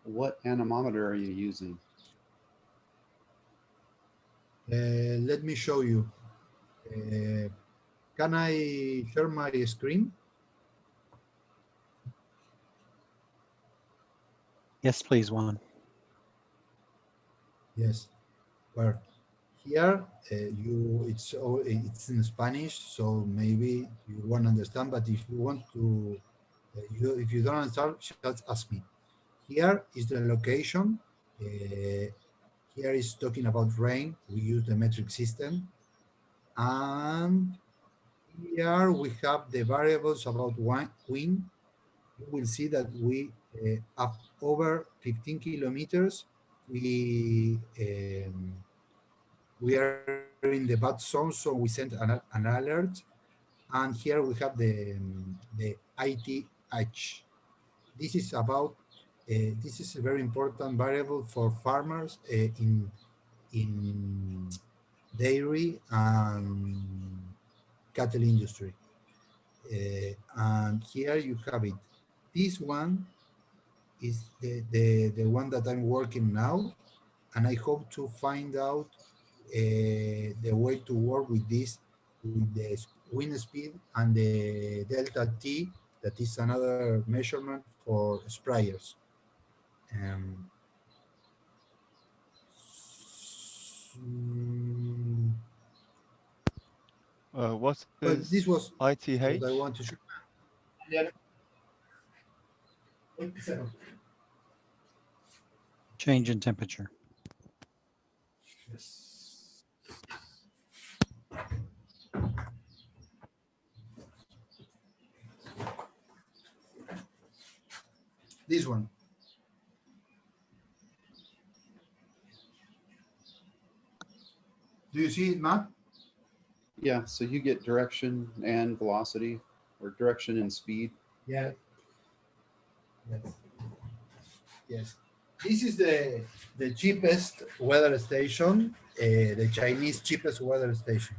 What anemometer are you using? Let me show you. Uh, can I share my screen? Yes, please, Juan. Yes. Well, here it's in Spanish, so maybe you won't understand. But if you want to, if you don't understand, just ask me. Here is the location. Uh, Here is talking about rain. We use the metric system, and here we have the variables about wind. You will see that we up over 15 kilometers. We we are in the bad zone, so we sent an alert. And here we have the ITH. This is about this is a very important variable for farmers in dairy and cattle industry. And here you have it. This one is the one that I'm working now, and I hope to find out the way to work with this, with the wind speed and the delta T, that is another measurement for sprayers. Um, mm, What well, is this was what I ITH? want to show. Change in temperature. This one. Do you see it, Matt? Yeah, so you get direction and velocity, or direction and speed. Yeah. Yes. Yes. This is the cheapest weather station, the Chinese cheapest weather station.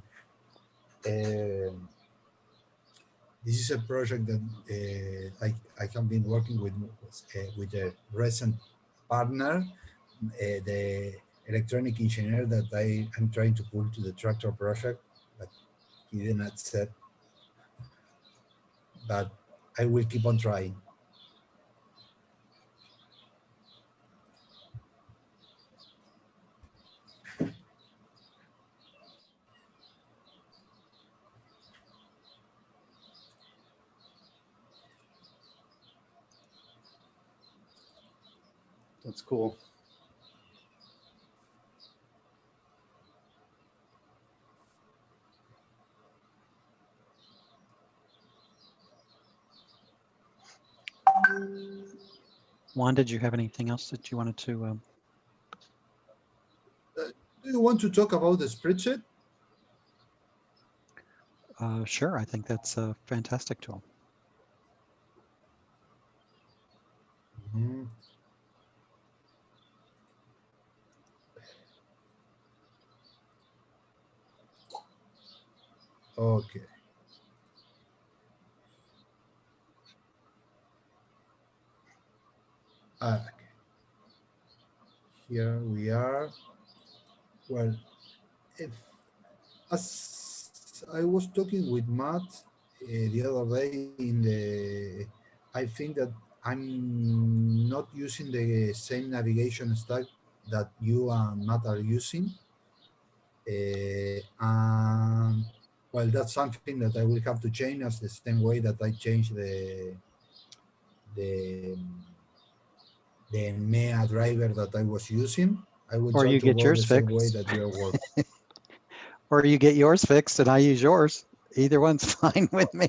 Um this is a project that I have been working with a recent partner, the electronic engineer that I am trying to pull to the tractor project, but he did not accept. But I will keep on trying. That's cool. Juan, did you have anything else that you wanted to? Do you want to talk about the spreadsheet? Sure, I think that's a fantastic tool. Mhm. Okay. Okay. Here we are. Well, if, as I was talking with Matt the other day I think that I'm not using the same navigation stack that you and Matt are using. And well, that's something that I will have to change as the same way that I changed the the MEA driver that I was using. I will Or try you to get work the yours same way fixed, that you are working. or you get yours fixed and I use yours. Either one's fine with me.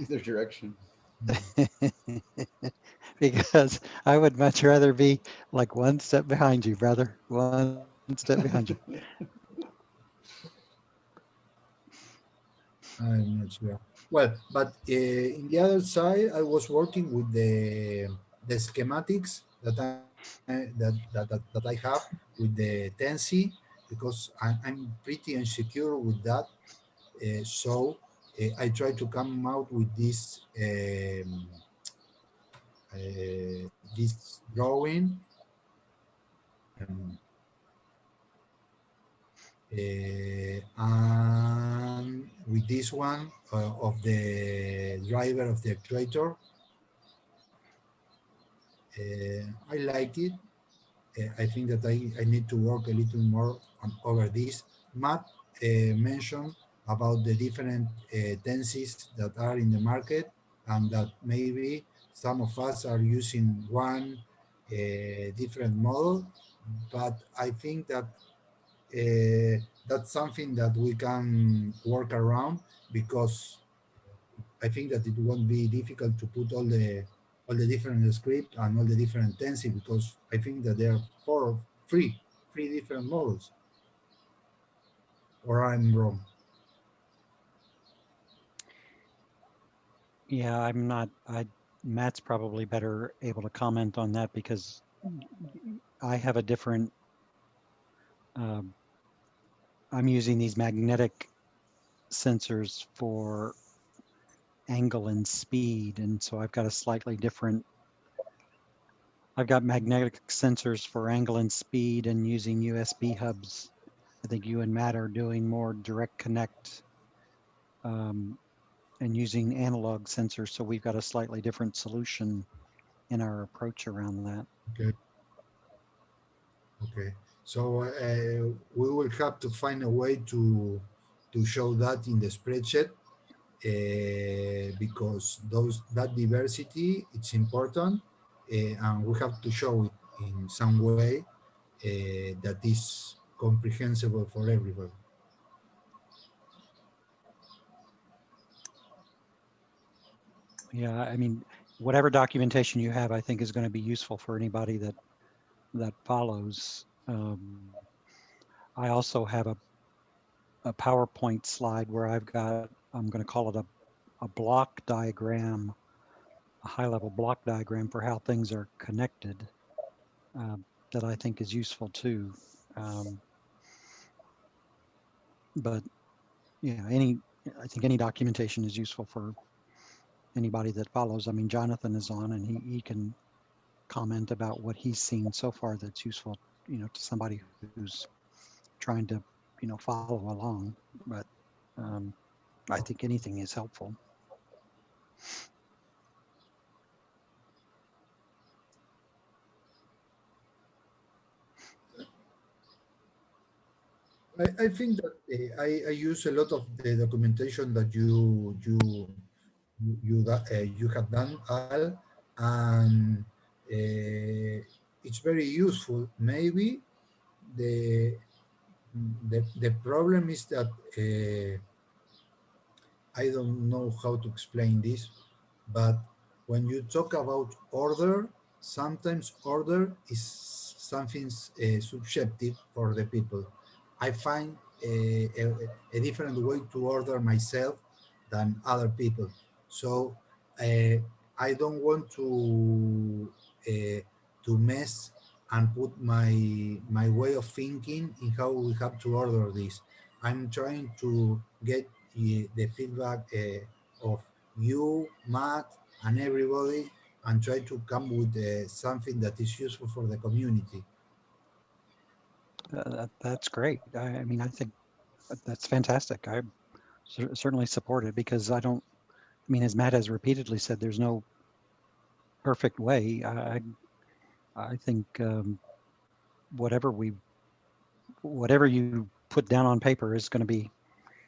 Either direction. Because I would much rather be like one step behind you, brother. One step behind you. I'm not sure. Well, but in the other side, I was working with the schematics that I have with the Tensi, because I'm pretty insecure with that. So I try to come out with this this drawing. Um, and with this one of the driver of the actuator, I like it. I think that I need to work a little more over this. Matt mentioned about the different tenses that are in the market, and that maybe some of us are using one different model, but I think that that's something that we can work around, because I think that it won't be difficult to put all the different script and all the different tenses, because I think that there are three different models. Or I'm wrong. Yeah, I'm not, Matt's probably better able to comment on that because I have a different, um, I'm using these magnetic sensors for angle and speed. And so I've got a slightly different, I've got magnetic sensors for angle and speed and using USB hubs. I think you and Matt are doing more direct connect and using analog sensors. So we've got a slightly different solution in our approach around that. Okay. Okay. So we will have to find a way to show that in the spreadsheet, because that diversity, it's important, and we have to show it in some way that is comprehensible for everybody. Yeah, I mean, whatever documentation you have, I think is going to be useful for anybody that follows. I also have a PowerPoint slide where I've got, I'm going to call it a block diagram, a high-level block diagram for how things are connected, that I think is useful too. But yeah, I think any documentation is useful for anybody that follows. I mean, Jonathan is on and he can comment about what he's seen so far that's useful, to somebody who's trying to, follow along. But I think anything is helpful. I think that I use a lot of the documentation that you have done, Al, and it's very useful. Maybe the the problem is that I don't know how to explain this, but when you talk about order, sometimes order is something subjective for the people. I find a different way to order myself than other people. So uh, I don't want uh, to mess and put my way of thinking in how we have to order this. I'm trying to get the feedback of you, Matt, and everybody, and try to come with something that is useful for the community. That's great. I mean, I think that's fantastic. I certainly support it because I mean, as Matt has repeatedly said, there's no perfect way. I think whatever you put down on paper is going to be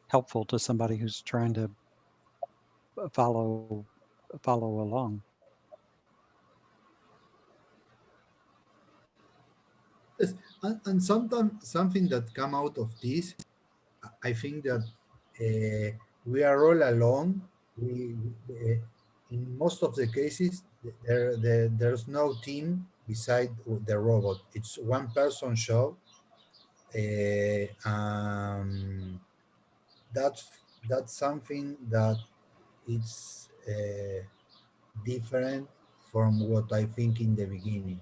helpful to somebody who's trying to follow along. Yes, and sometimes something that come out of this, I think that we are all alone. In most of the cases, there's no team beside the robot. It's one person show. That's that's something that it's different from what I think in the beginning.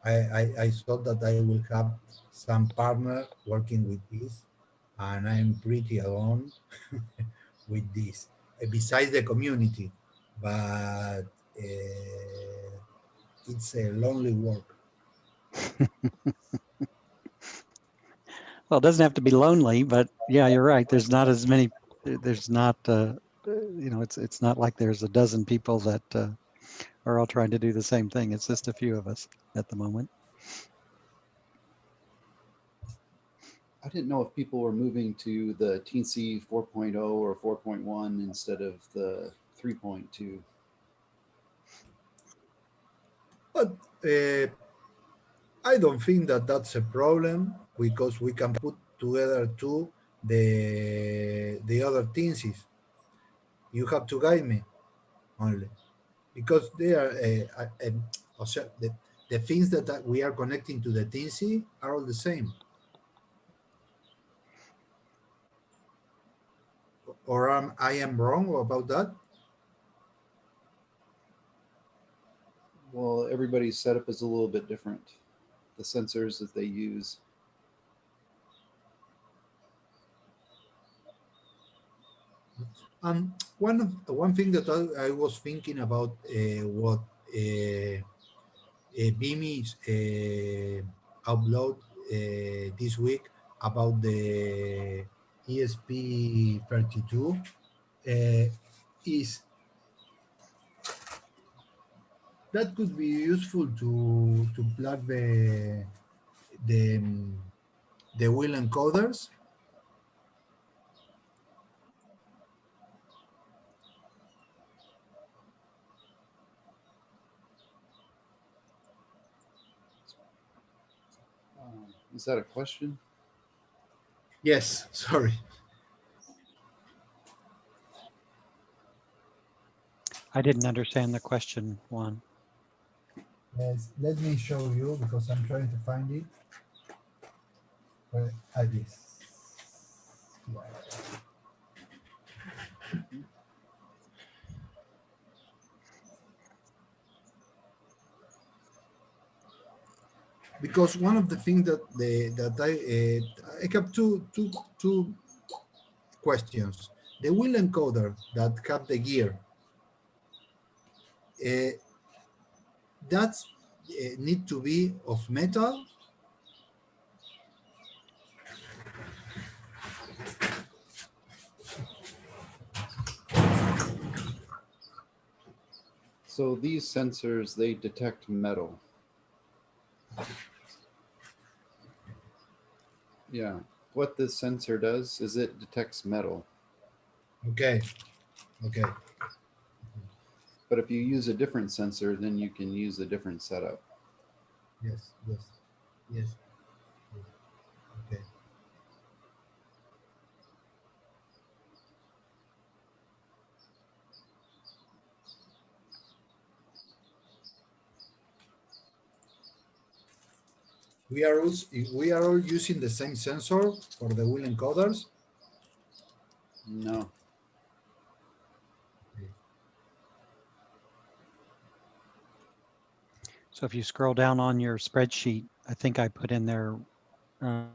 I thought that I will have some partner working with this, and I'm pretty alone with this, besides the community. But it's a lonely work. Well, it doesn't have to be lonely, but yeah, you're right. There's not as many. There's not. It's not like there's a dozen people that are all trying to do the same thing. It's just a few of us at the moment. I didn't know if people were moving to the Teensy 4.0 or 4.1 instead of the 3.2. But I don't think that that's a problem because we can put together too the other things. You have to guide me only because they are the things that we are connecting to the Teensy are all the same. Or I am wrong about that? Well, everybody's setup is a little bit different. The sensors that they use. One thing that I was thinking about what Bimi's upload this week about the ESP32 is that could be useful to plug the the wheel encoders. Is that a question? Yes, sorry. I didn't understand the question, Juan. Yes, let me show you because I'm trying to find it. Where it is. Yeah. Because one of the things that I have two questions. The wheel encoder that have the gear, uh, that's need to be of metal. So these sensors, they detect metal. Yeah. What this sensor does is it detects metal. Okay, okay. But if you use a different sensor, then you can use a different setup. Yes, yes, yes. Okay. We are all using the same sensor for the wheel encoders. No. So if you scroll down on your spreadsheet, I think I put in there. Uh,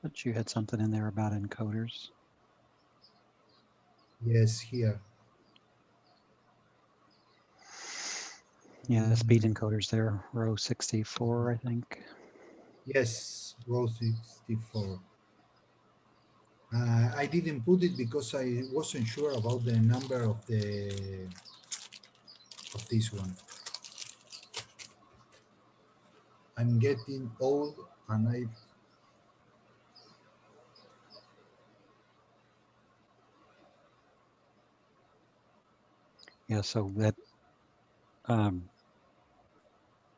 but you had something in there about encoders. Yes, here. Yeah, the speed encoders there, row 64, I think. Yes, row 64. I didn't put it because I wasn't sure about the number of this one. I'm getting old, and I Yeah, so that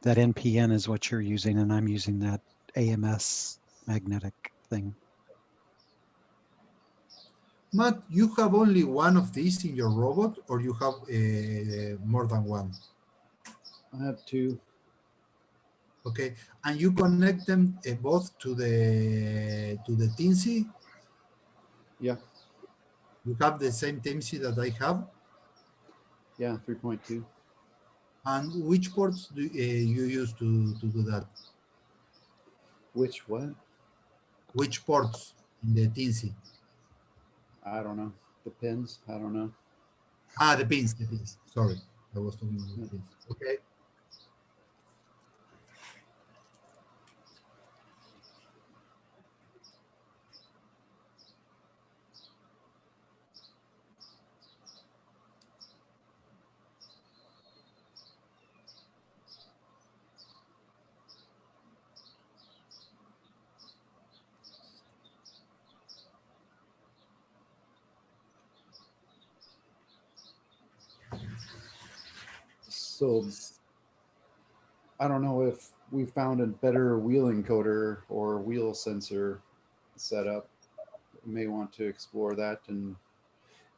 NPN is what you're using, and I'm using that AMS magnetic thing. Matt, you have only one of these in your robot, or you have more than one? I have two. Okay, and you connect them both to the Teensy. Yeah. You have the same Teensy that I have. Yeah, 3.2. And which ports do you use to do that? Which what? Which ports in the Teensy? I don't know. Depends. I don't know. Ah, the pins, the pins. Sorry, I was talking about the pins. Okay. So I don't know if we found a better wheel encoder or wheel sensor setup. We may want to explore that, and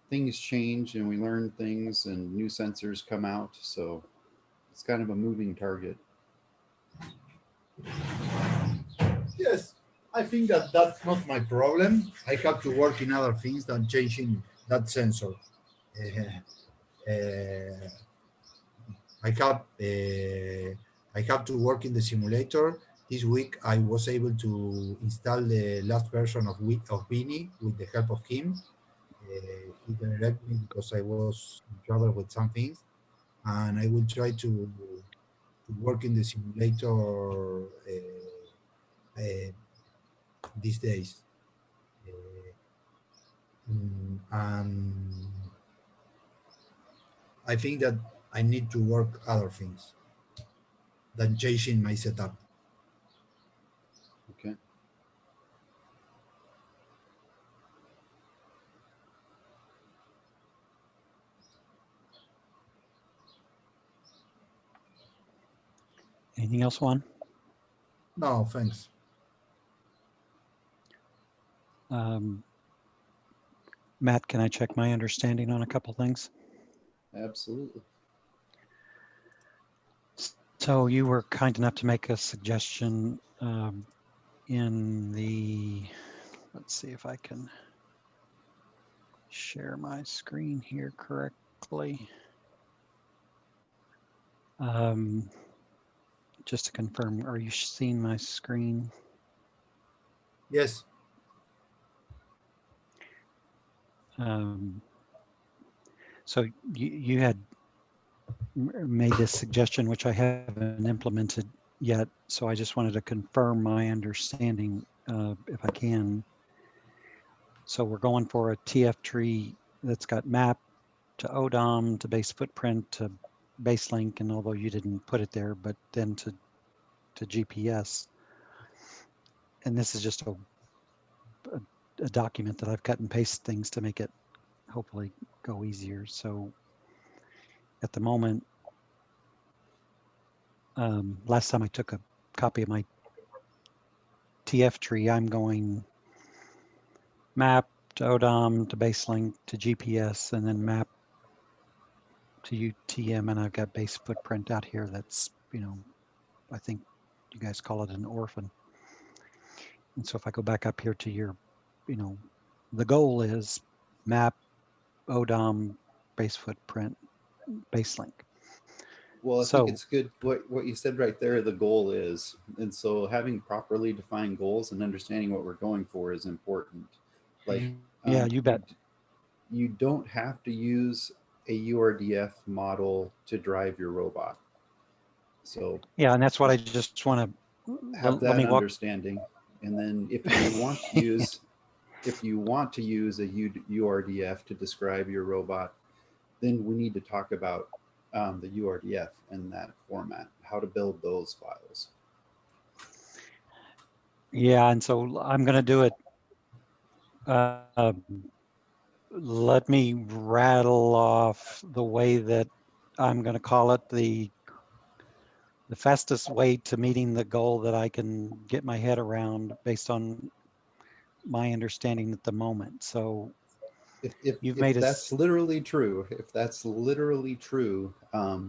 things change and we learn things and new sensors come out. So it's kind of a moving target. Yes, I think that that's not my problem. I have to work in other things than changing that sensor. Uh, I have to work in the simulator. This week I was able to install the last version of Beanie with the help of him. He didn't let me because I was in trouble with some things, and I will try to work in the simulator these days. Uh, and I think that I need to work other things than changing my setup. Okay. Anything else, Juan? No, thanks. Um, Matt, can I check my understanding on a couple things? Absolutely. So you were kind enough to make a suggestion in the, let's see if I can share my screen here correctly. Just to confirm, are you seeing my screen? Yes. So you had made this suggestion, which I haven't implemented yet. So I just wanted to confirm my understanding, if I can. So we're going for a TF tree that's got map to ODOM to base footprint to base link, and although you didn't put it there, but then to GPS. And this is just a document that I've cut and pasted things to make it hopefully go easier. So at the moment, last time I took a copy of my TF tree, I'm going map to ODOM to baselink to GPS, and then map to UTM, and I've got base footprint out here that's, I think you guys call it an orphan. And so if I go back up here to your, the goal is map ODOM base footprint baselink. Well, I think So it's good what you said right there, the goal is. And so having properly defined goals and understanding what we're going for is important. Like, yeah, you bet. You don't have to use a URDF model to drive your robot. So Yeah, and that's what I just want to have let that me walk. understanding. And then if you want to use a URDF to describe your robot, then we need to talk about the URDF in that format, how to build those files. Yeah, and so I'm going to do it. Let me rattle off the way that I'm going to call it the fastest way to meeting the goal that I can get my head around based on my understanding at the moment. So you've made If that's us. literally true,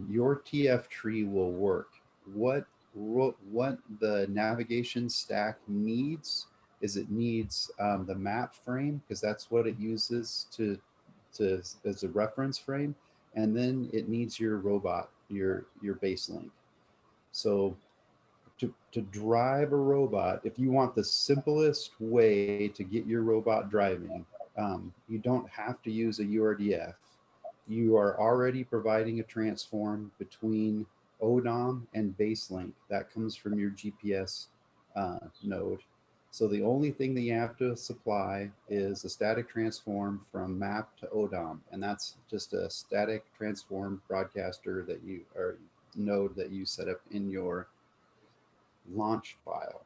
your TF tree will work. What the navigation stack needs is it needs the map frame, because that's what it uses to as a reference frame, and then it needs your robot, your base link. So to drive a robot, if you want the simplest way to get your robot driving, you don't have to use a URDF. you are already providing a transform between ODOM and BaseLink. That comes from your GPS node. So the only thing that you have to supply is a static transform from map to ODOM, and that's just a static transform broadcaster that you or node that you set up in your launch file.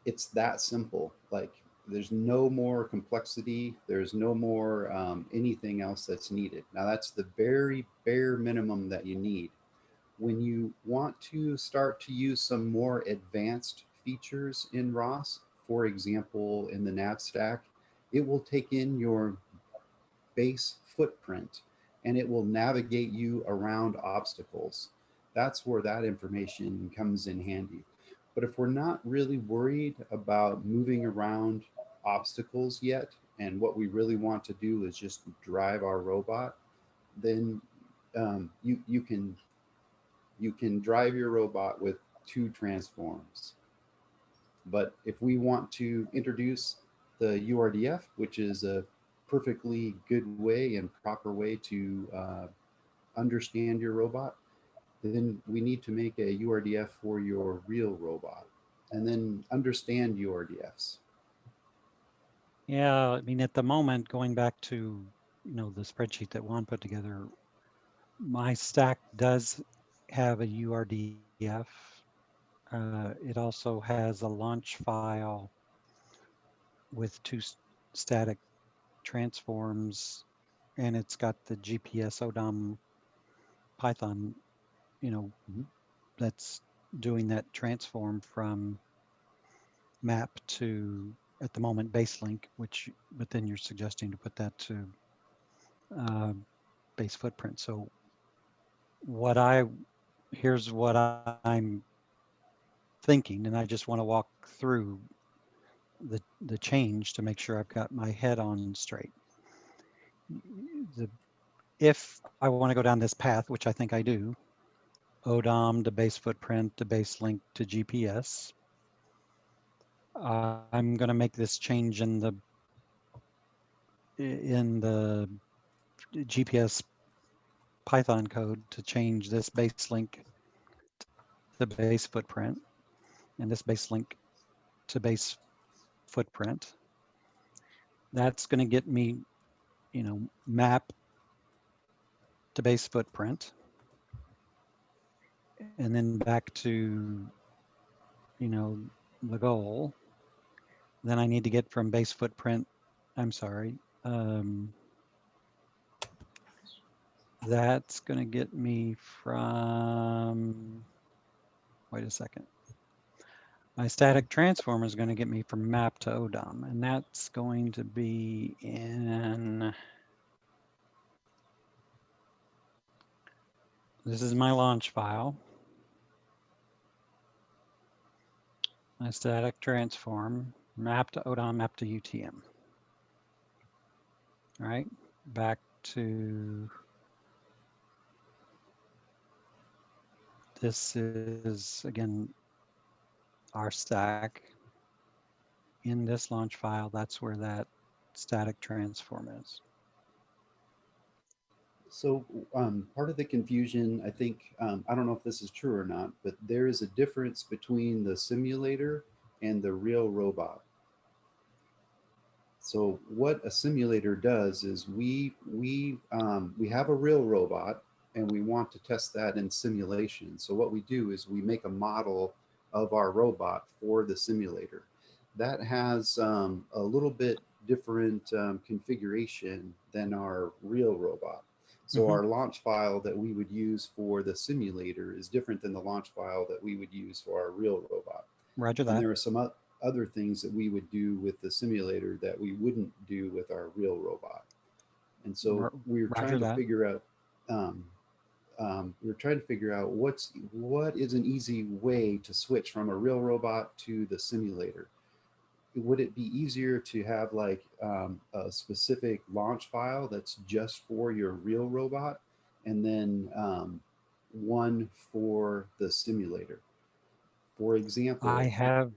It's that simple. Like there's no more complexity. There's no more anything else that's needed. Now that's the very bare minimum that you need. When you want to start to use some more advanced features in ROS, for example, in the nav stack, it will take in your base footprint and it will navigate you around obstacles. That's where that information comes in handy. But if we're not really worried about moving around obstacles yet, and what we really want to do is just drive our robot, then you can drive your robot with 2 transforms. But if we want to introduce the URDF, which is a perfectly good way and proper way to understand your robot, then we need to make a URDF for your real robot and then understand URDFs. Yeah, I mean, at the moment, going back to, the spreadsheet that Juan put together, my stack does have a URDF. It also has a launch file with 2 static transforms, and it's got the GPS ODOM Python, that's doing that transform from map to, at the moment, BaseLink, but then you're suggesting to put that to base footprint. So here's what I'm thinking, and I just want to walk through the change to make sure I've got my head on straight. If I want to go down this path, which I think I do, ODOM to base footprint to BaseLink to GPS, I'm going to make this change in the GPS Python code to change this BaseLink to base footprint and this BaseLink to base footprint. That's going to get me, map to base footprint, and then back to, the goal. Then I need to get from base footprint, I'm sorry, that's going to get me from, wait a second. My static transform is going to get me from map to ODOM, and that's going to be in, this is my launch file. My static transform, map to ODOM, map to UTM. All right, back to, this is, again, our stack. In this launch file, that's where that static transform is. So part of the confusion, I think, I don't know if this is true or not, but there is a difference between the simulator and the real robot. So what a simulator does is we have a real robot and we want to test that in simulation. So what we do is we make a model of our robot for the simulator. That has a little bit different configuration than our real robot. So our launch file that we would use for the simulator is different than the launch file that we would use for our real robot. Roger that. And there are some other things that we would do with the simulator that we wouldn't do with our real robot. And so we're trying to figure out what is an easy way to switch from a real robot to the simulator. Would it be easier to have like a specific launch file that's just for your real robot and then one for the simulator? For example, I have,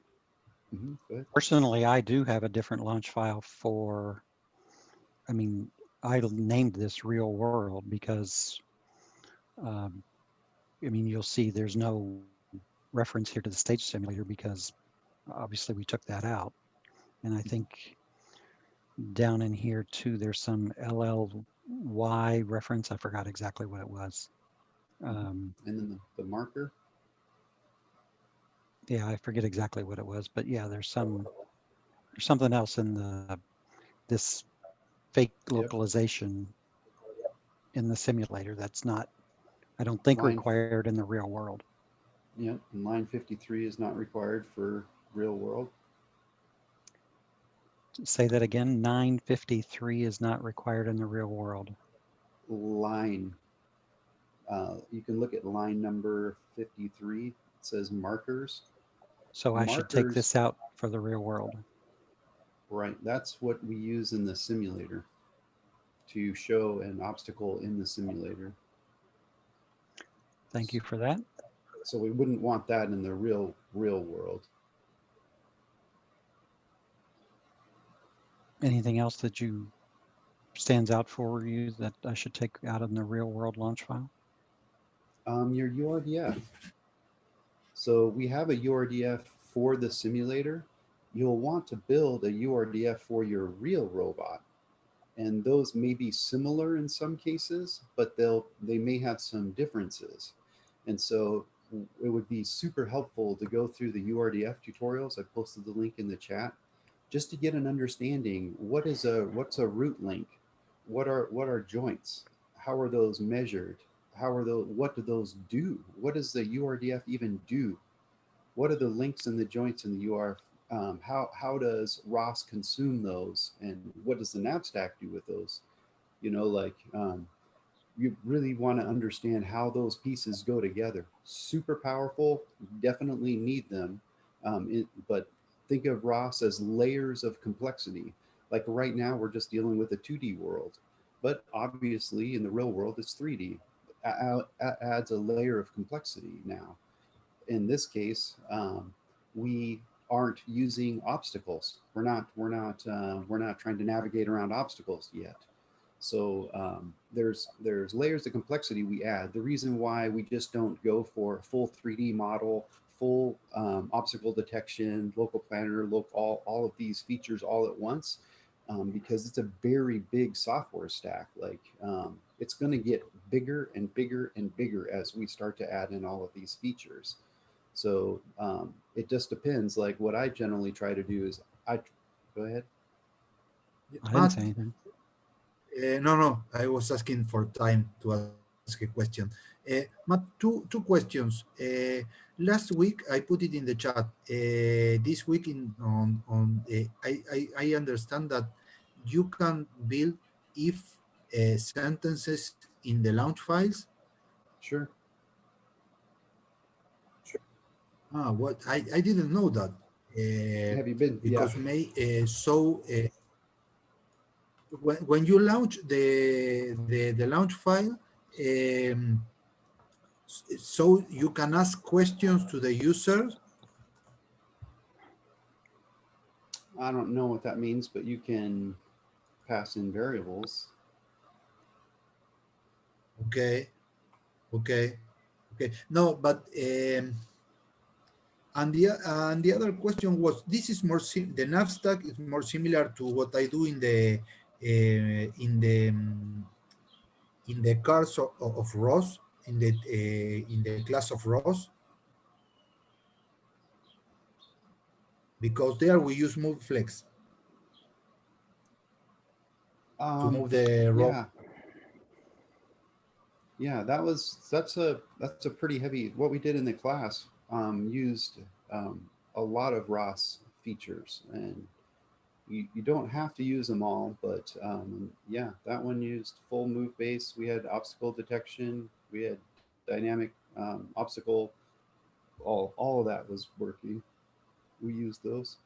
go ahead. personally, I do have a different launch file for, I mean, I named this real world because, um, I mean, you'll see there's no reference here to the stage simulator because obviously we took that out. And I think down in here too, there's some LLY reference. I forgot exactly what it was. Um, And then the marker. yeah, I forget exactly what it was, but yeah, there's something else in this fake Yep. localization in the simulator that's not, I don't think, Line. required in the real world. Yep. And line 53 is not required for real world. Say that again. 953 is not required in the real world. Line. You can look at line number 53. It says markers. So I should take Markers. this out for the real world. Right. That's what we use in the simulator to show an obstacle in the simulator. Thank you for that. So we wouldn't want that in the real world. Anything else that stands out for you that I should take out in the real world launch file? Your URDF. So we have a URDF for the simulator. You'll want to build a URDF for your real robot. And those may be similar in some cases, but they may have some differences. And so it would be super helpful to go through the URDF tutorials. I posted the link in the chat just to get an understanding. What's a root link? What are joints? How are those measured? What do those do? What does the URDF even do? What are the links and the joints in the UR? How does ROS consume those, and what does the nav stack do with those? You really want to understand how those pieces go together. Super powerful, definitely need them, but think of ROS as layers of complexity. Like right now, we're just dealing with a 2D world, but obviously in the real world, it's 3D. Adds a layer of complexity now. In this case, we aren't using obstacles. We're not trying to navigate around obstacles yet. So there's layers of complexity we add. The reason why we just don't go for a full 3D model, full obstacle detection, local planner, all of these features all at once, because it's a very big software stack. It's going to get bigger and bigger and bigger as we start to add in all of these features. So it just depends. Like what I generally try to do is go ahead. I didn't Matt, say anything. no, I was asking for time to ask a question. Matt, two questions. Last week I put it in the chat. This week I understand that you can build if sentences in the launch files. Sure. What I didn't know that. Have you been? Because Yeah. when you launch the launch file, so you can ask questions to the user. I don't know what that means, but you can pass in variables. Okay. No, but and the other question was, this is the nav stack is more similar to what I do in the cars of ROS, in the class of ROS, because there we use move flex to move the rope. Yeah, that's a pretty heavy. What we did in the class used a lot of ROS features, and you don't have to use them all, but yeah, that one used full move base. We had obstacle detection, we had dynamic obstacle. All of that was working. We used those.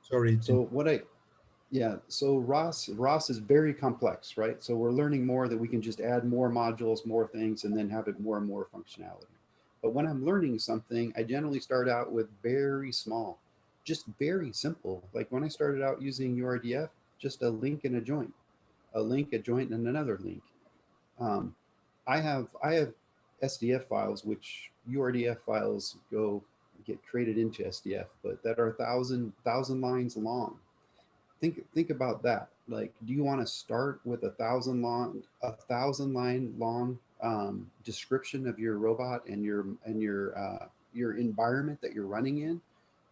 Sorry. So so ROS is very complex, right? So we're learning more that we can just add more modules, more things, and then have it more and more functionality. But when I'm learning something, I generally start out with very small. just very simple. Like when I started out using URDF, just a link and a joint, a link, a joint, and another link. Um, I have SDF files, which URDF files go get created into SDF, but that are thousand lines long. Think about that. Like, do you want to start with a thousand line long description of your robot and your environment that you're running in?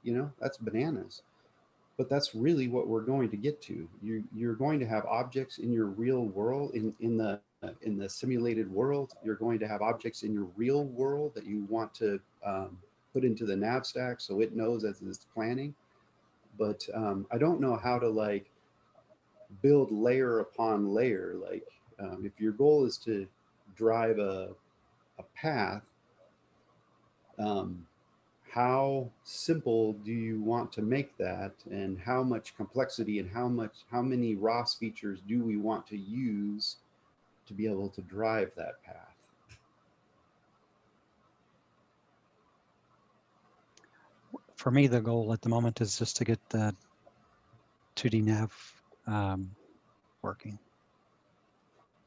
You know, that's bananas. But that's really what we're going to get to. You're going to have objects in your real world, in the simulated world. You're going to have objects in your real world that you want to put into the nav stack so it knows as it's planning. But I don't know how to like build layer upon layer. Like if your goal is to drive a path, um, how simple do you want to make that, and how much complexity and how many ROS features do we want to use to be able to drive that path? For me, the goal at the moment is just to get the 2D nav working.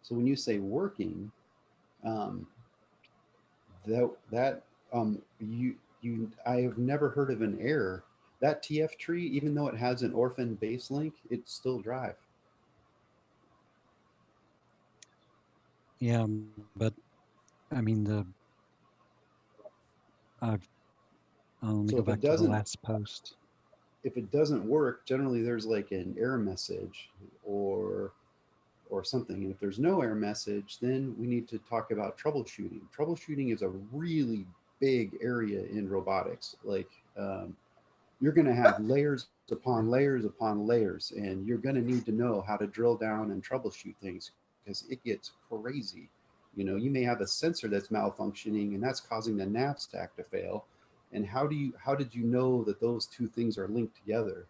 So when you say working, um, I have never heard of an error. That TF tree, even though it has an orphan base link, it still drive. Yeah, but I mean let me So go if back it to the doesn't, last post. if it doesn't work, generally there's like an error message or something. And if there's no error message, then we need to talk about troubleshooting. Troubleshooting is a really big area in robotics. Like you're going to have layers upon layers, and you're going to need to know how to drill down and troubleshoot things because it gets crazy. You know, you may have a sensor that's malfunctioning and that's causing the nav stack to fail. And how did you know that those two things are linked together?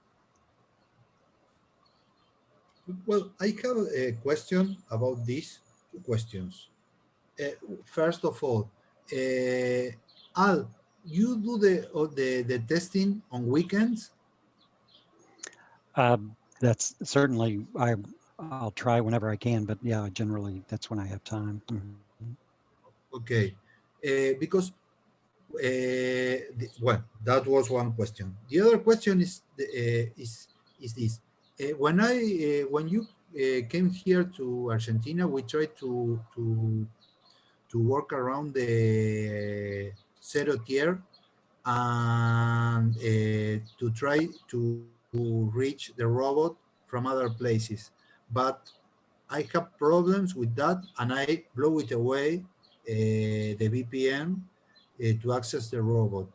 Well, I have a question about these two questions. First of all, Al, you do the testing on weekends? That's certainly I'll try whenever I can, but yeah, generally that's when I have time. Okay, because well, that was one question. The other question is this: when you came here to Argentina, we tried to work around the zero tier and to try to reach the robot from other places, but I have problems with that, and I blow it away the VPN to access the robot.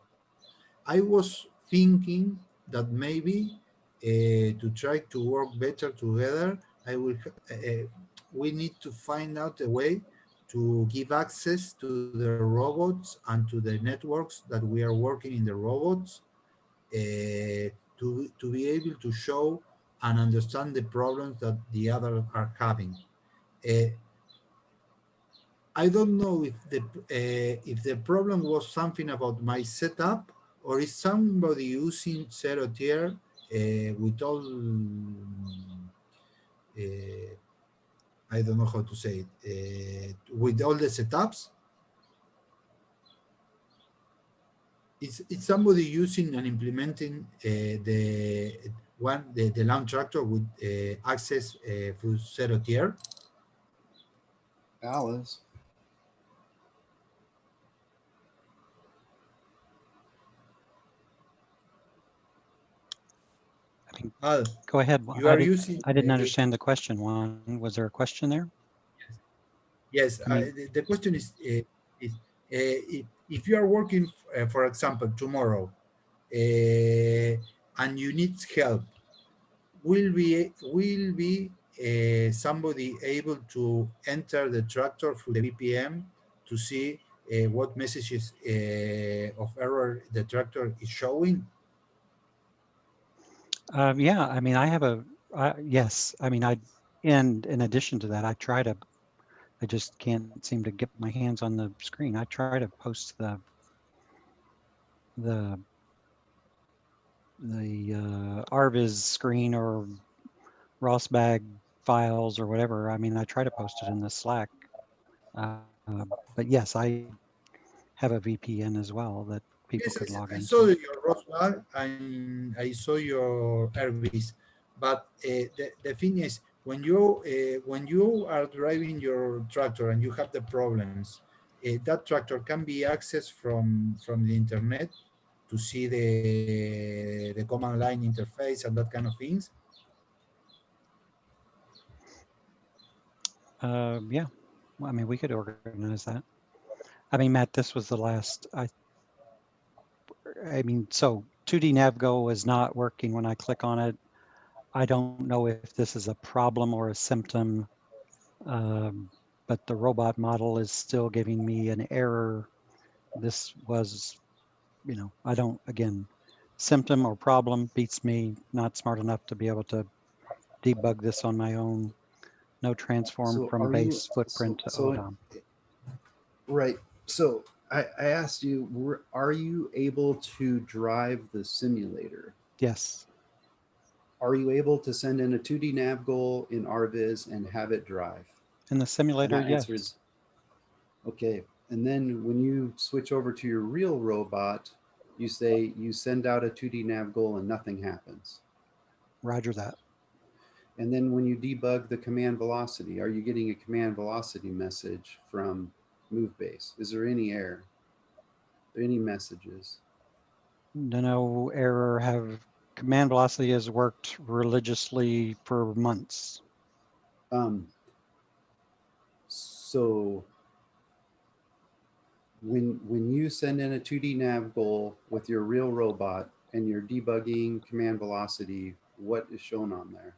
I was thinking that maybe to try to work better together, we need to find out a way to give access to the robots and to the networks that we are working in the robots to be able to show and understand the problems that the others are having. Uh, I don't know if the problem was something about my setup or is somebody using zero tier with all I don't know how to say it with all the setups. It's somebody using and implementing the launch tractor with access through zero tier. Alice. I mean, Al, go ahead. you are using. I didn't understand the question. Juan, was there a question there? Yes, I mean, the question is if you are working, for example, tomorrow, and you need help, will be somebody able to enter the tractor through the VPN to see what messages of error the tractor is showing? yeah, I mean, I have yes, I mean, and in addition to that, I just can't seem to get my hands on the screen. I try to post the RViz screen or ROSBag files or whatever. I mean, I try to post it in the Slack. But yes, I have a VPN as well that people Yes, could log I saw into. your Roswell and I saw your Airbus, but the thing is, when you are driving your tractor and you have the problems, that tractor can be accessed from the internet to see the command line interface and that kind of things. Yeah, well, I mean, we could organize that. I mean, Matt, this was the last. I mean, so 2D Navgo is not working when I click on it. I don't know if this is a problem or a symptom, but the robot model is still giving me an error. This was, I don't, again, symptom or problem beats me, not smart enough to be able to debug this on my own. No transform So from are you base footprint to so ODOM. right? So I asked you, are you able to drive the simulator? Yes, Are you able to send in a 2D nav goal in RViz and have it drive? in the And simulator, that yes. answer is okay. And then when you switch over to your real robot, you say you send out a 2D nav goal and nothing happens. Roger that. And then when you debug the command velocity, are you getting a command velocity message from MoveBase? Is there any error? Are there any messages? No error. Have command velocity has worked religiously for months. Um, so when you send in a 2D nav goal with your real robot and you're debugging command velocity, what is shown on there?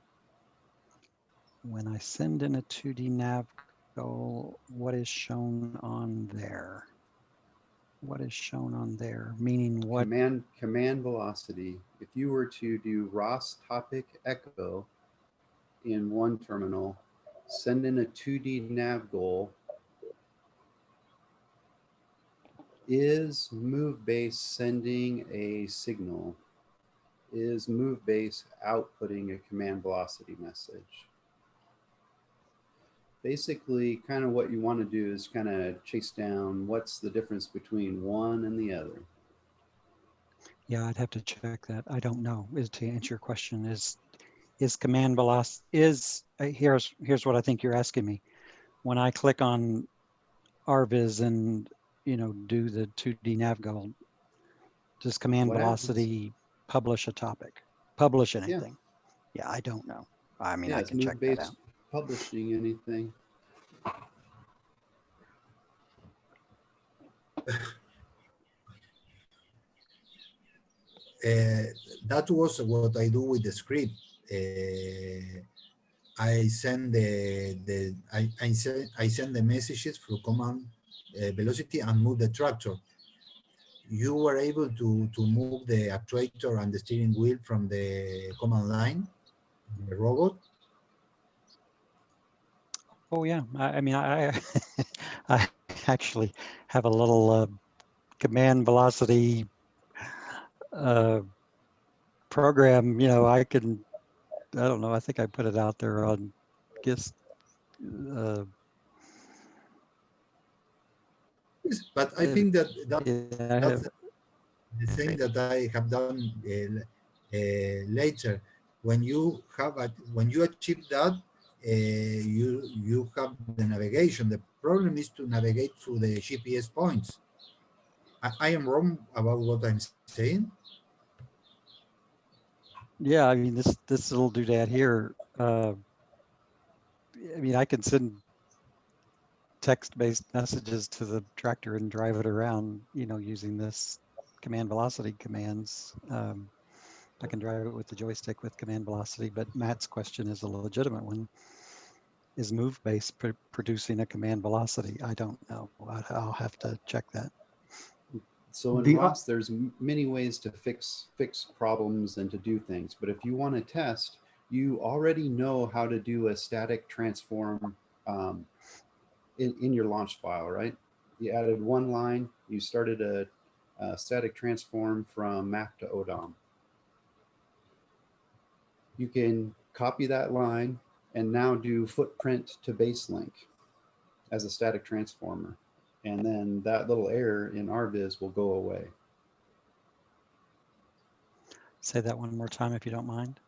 When I send in a 2D nav goal, what is shown on there? What is shown on there? Meaning what? Command velocity. If you were to do ROS topic echo in one terminal, send in a 2D nav goal, is MoveBase sending a signal? Is MoveBase outputting a command velocity message? Basically, kind of what you want to do is kind of chase down what's the difference between one and the other. Yeah, I'd have to check that. I don't know. Is to answer your question is command velocity here's what I think you're asking me. When I click on RViz and do the 2D nav goal, does command What happens? velocity publish a topic? Publish Yeah, anything? Yeah, I don't know. I mean, yeah, I is can check that MoveBase out. publishing anything? That was what I do with the script. I send I send the messages through command velocity and move the tractor. You were able to move the actuator and the steering wheel from the command line, the robot. Oh yeah, I mean, I actually have a little command velocity uh, program. I don't know. I think I put it out there on GIST. Uh, Yes, but I uh, think that yeah, I that's have. the same that I have done later. When you achieve that, you have the navigation. The problem is to navigate through the GPS points. I am wrong about what I'm saying. Yeah, I mean this little doodad here. I mean, I can send text-based messages to the tractor and drive it around. Using this command velocity commands. I can drive it with the joystick with command velocity. But Matt's question is a legitimate one. Is MoveBase producing a command velocity? I don't know. I'll have to check that. So in The ROS, there's many ways to fix problems and to do things. But if you want to test, you already know how to do a static transform in your launch file, right? You added one line, you started a static transform from map to ODOM. you can copy that line and now do footprint to base link as a static transformer. And then that little error in RViz will go away. Say that one more time if you don't mind.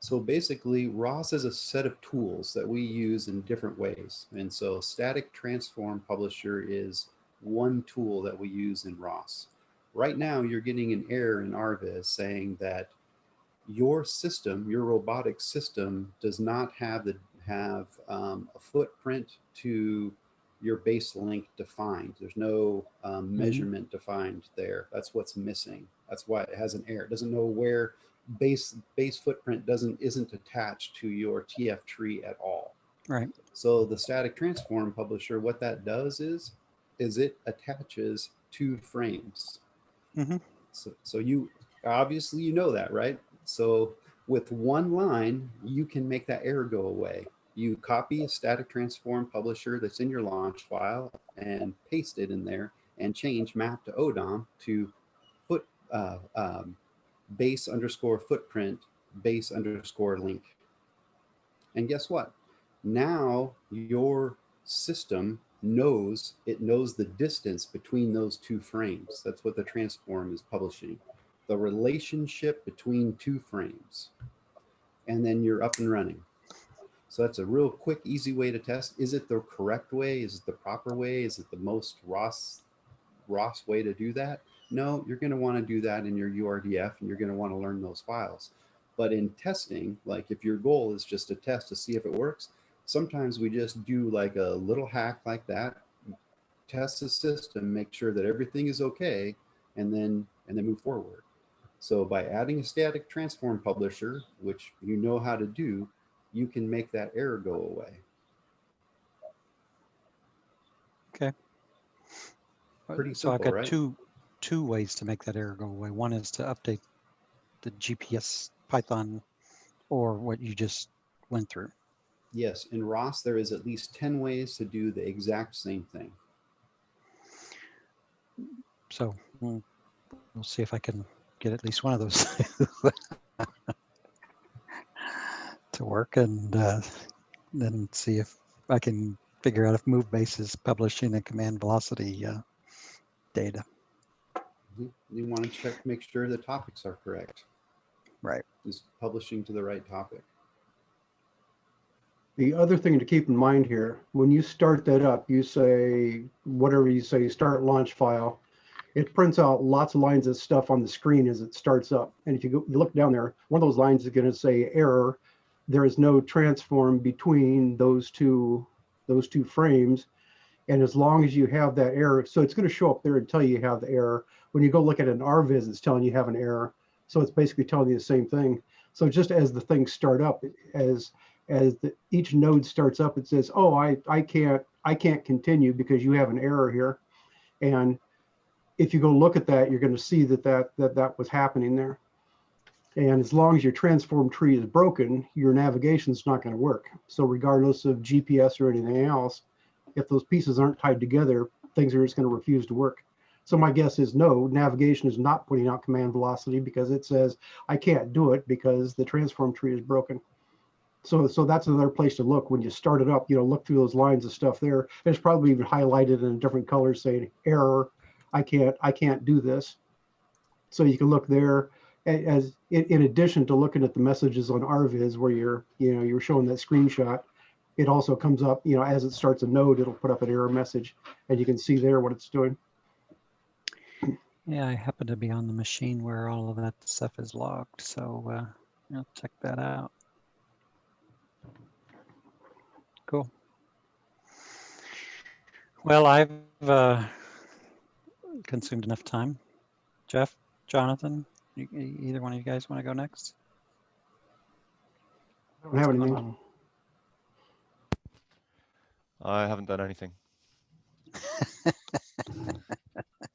So basically, ROS is a set of tools that we use in different ways. And so Static Transform Publisher is one tool that we use in ROS. Right now, you're getting an error in RViz saying that your system, your robotic system, does not have a footprint to your base link defined. There's no measurement defined there. That's what's missing. That's why it has an error. It doesn't know where base footprint isn't attached to your TF tree at all. Right. So the Static Transform Publisher, what that does is it attaches 2 frames. So you obviously you know that, right? So with one line, you can make that error go away. You copy a Static Transform Publisher that's in your launch file and paste it in there and change map to ODOM to base underscore footprint base underscore link. And guess what? Now your system knows the distance between those 2 frames. That's what the transform is publishing. The relationship between 2 frames. And then you're up and running. So that's a real quick, easy way to test. Is it the correct way? Is it the proper way? Is it the most ROS way to do that? No, you're going to want to do that in your URDF, and you're going to want to learn those files. But in testing, like if your goal is just to test to see if it works, sometimes we just do like a little hack like that, test the system, make sure that everything is okay, and then move forward. So by adding a Static Transform Publisher, which you know how to do, you can make that error go away. Okay. Pretty So I've simple, got right? two ways to make that error go away. One is to update the GPS Python, or what you just went through. Yes, in ROS, there is at least 10 ways to do the exact same thing. So we'll see if I can get at least one of those to work, and then see if I can figure out if MoveBase is publishing a command velocity data. You want to check, make sure the topics are correct. Right. Is publishing to the right topic. The other thing to keep in mind here, when you start that up, you say, whatever you say, start launch file, it prints out lots of lines of stuff on the screen as it starts up. And if you look down there, one of those lines is going to say error. There is no transform between those two frames. And as long as you have that error, so it's going to show up there and tell you have the error. When you go look at an RViz, it's telling you have an error. So it's basically telling you the same thing. So just as the things start up, as each node starts up, it says, oh, I can't continue because you have an error here. And if you go look at that, you're going to see that was happening there. And as long as your transform tree is broken, your navigation is not going to work. So regardless of GPS or anything else, if those pieces aren't tied together, things are just going to refuse to work. So my guess is no, navigation is not putting out command velocity because it says I can't do it because the transform tree is broken. So that's another place to look when you start it up. Look through those lines of stuff there. It's probably even highlighted in different colors saying error. I can't do this. So you can look there as in addition to looking at the messages on RViz where you're showing that screenshot. It also comes up, as it starts a node, it'll put up an error message, and you can see there what it's doing. Yeah, I happen to be on the machine where all of that stuff is logged, so I'll check that out. Cool. Well, I've consumed enough time. Jeff, Jonathan, either one of you guys want to go next? I don't have anything. I haven't done anything.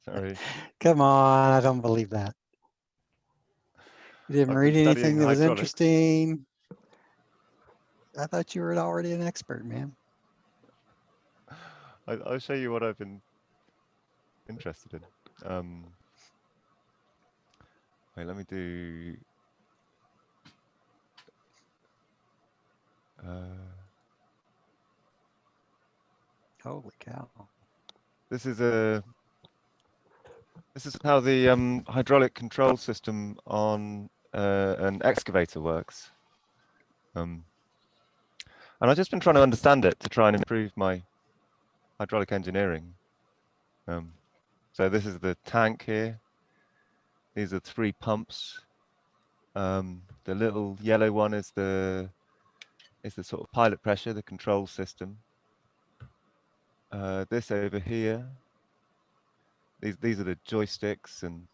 Sorry. Come on, I don't believe that. You didn't I've read been anything studying that was hydraulics. interesting. I thought you were already an expert, man. I'll show you what I've been interested in. Wait, let me do Holy cow. This is how the hydraulic control system on an excavator works. And I've just been trying to understand it to try and improve my hydraulic engineering. So this is the tank here. These are 3 pumps. The little yellow one is the sort of pilot pressure, the control system. This over here, these are the joysticks, and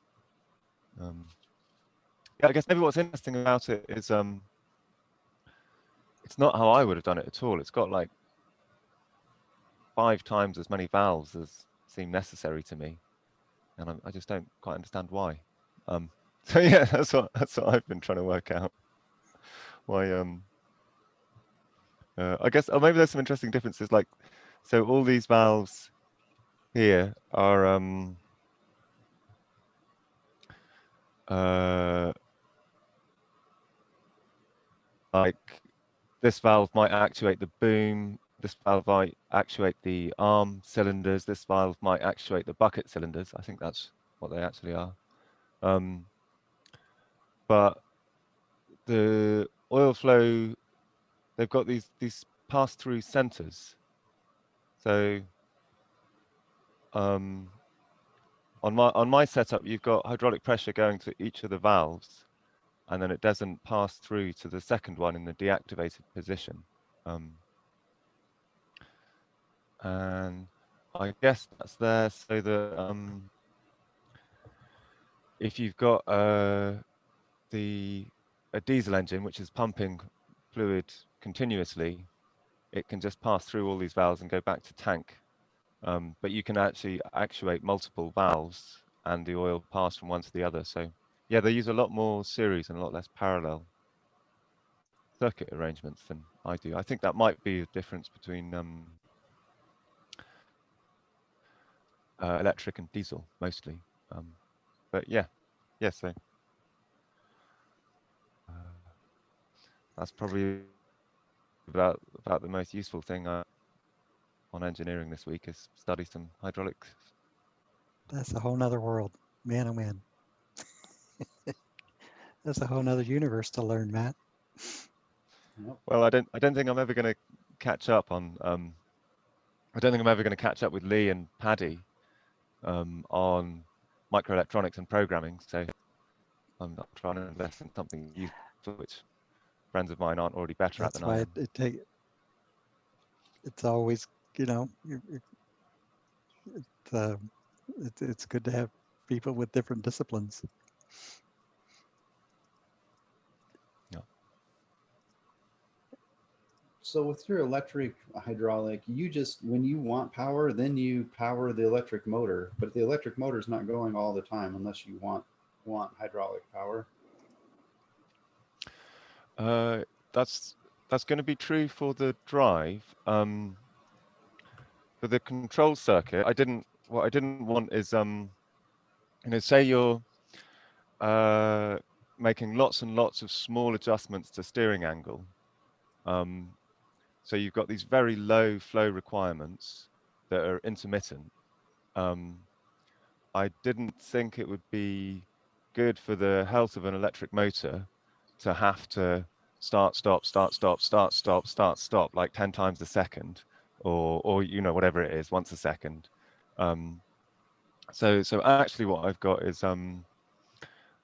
yeah, I guess maybe what's interesting about it is it's not how I would have done it at all. It's got like 5 times as many valves as seem necessary to me, and I just don't quite understand why. So yeah, that's what I've been trying to work out. Why I guess, or maybe there's some interesting differences. Like, so all these valves here are like this valve might actuate the boom. This valve might actuate the arm cylinders. This valve might actuate the bucket cylinders. I think that's what they actually are. But the oil flow, they've got these pass-through centers. So on my setup, you've got hydraulic pressure going to each of the valves, and then it doesn't pass through to the second one in the deactivated position. And I guess that's there so that if you've got a diesel engine which is pumping fluid continuously, it can just pass through all these valves and go back to tank. But you can actually actuate multiple valves and the oil pass from one to the other. So yeah, they use a lot more series and a lot less parallel circuit arrangements than I do. I think that might be a difference between electric and diesel mostly. But yeah, so that's probably about the most useful thing on engineering this week is study some hydraulics. That's a whole nother world, man. Oh man. That's a whole nother universe to learn, Matt. Well, I don't think I'm ever going to catch up on. I don't think I'm ever going to catch up with Lee and Paddy on microelectronics and programming. So I'm not trying to invest in something useful, which friends of mine aren't already better at That's than I why am. it's always, it's good to have people with different disciplines. So with your electric hydraulic, you just, when you want power, then you power the electric motor, but the electric motor is not going all the time unless you want hydraulic power. That's going to be true for the drive. For the control circuit, what I didn't want is say you're making lots and lots of small adjustments to steering angle. So you've got these very low flow requirements that are intermittent. I didn't think it would be good for the health of an electric motor to have to start, stop, start, stop, start, stop, start, stop, like 10 times a second, or whatever it is, once a second. So actually what I've got is there's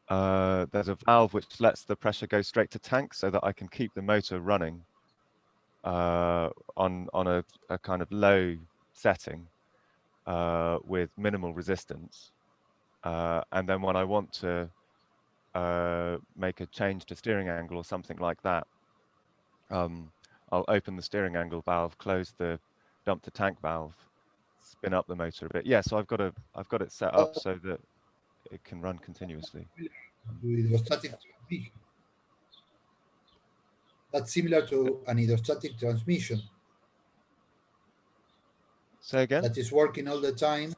a valve which lets the pressure go straight to tank so that I can keep the motor running on a kind of low setting with minimal resistance. And then when I want to make a change to steering angle or something like that, I'll open the steering angle valve, close the dump to tank valve, spin up the motor a bit. Yeah, so I've got it set up so that it can run continuously. Hydrostatic transmission. That's similar to an hydrostatic transmission. Say again? That is working all the time.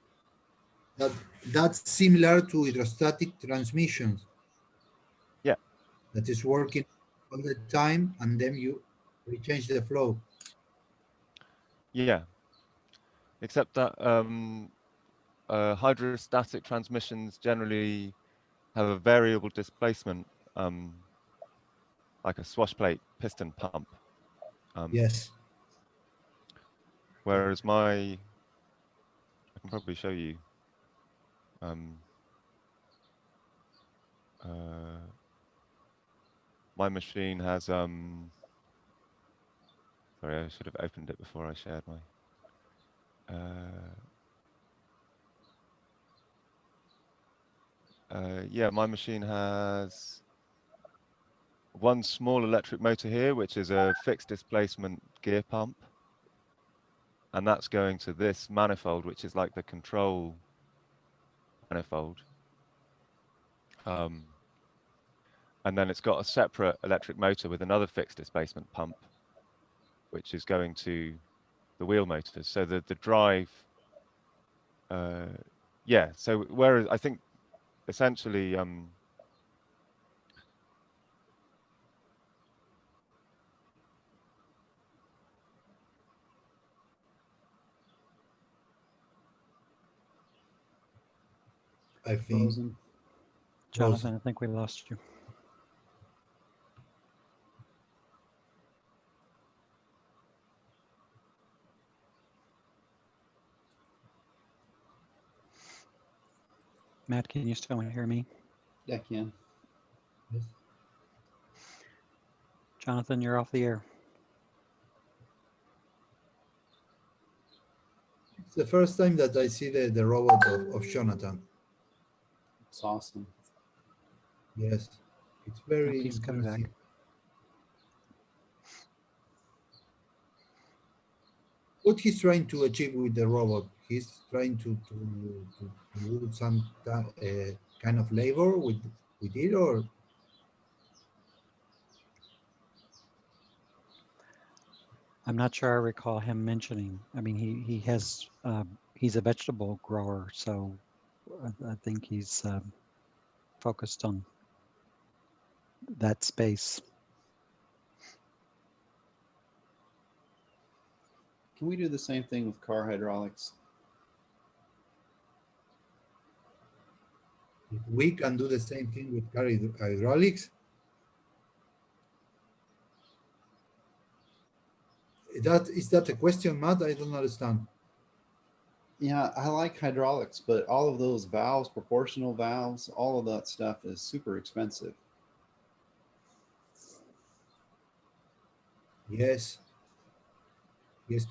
That's similar to hydrostatic transmissions. Yeah. That is working all the time, and then We change the flow. Yeah, except that hydrostatic transmissions generally have a variable displacement, like a swash plate piston pump. Yes. Whereas I can probably show you. My machine has, sorry, I should have opened it before I shared my, yeah, my machine has one small electric motor here, which is a fixed displacement gear pump. And that's going to this manifold, which is like the control manifold. And then it's got a separate electric motor with another fixed displacement pump, which is going to the wheel motors. So the drive, yeah. So whereas I think essentially, I think. Frozen. Jonathan, I think we lost you. Matt, can you still hear me? Yeah, I can. Yes. Jonathan, you're off the air. It's the first time that I see the robot of Jonathan. It's awesome. Yes, it's very He's coming back. interesting. What he's trying to achieve with the robot, he's trying to do some kind of labor with it, or I'm not sure I recall him mentioning. I mean, he has he's a vegetable grower, so I think he's focused on that space. Can we do the same thing with car hydraulics? if we can do the same thing with car hydraulics. Is that a question, Matt? I don't understand. Yeah, I like hydraulics, but all of those valves, proportional valves, all of that stuff is super expensive. Yes. Yes.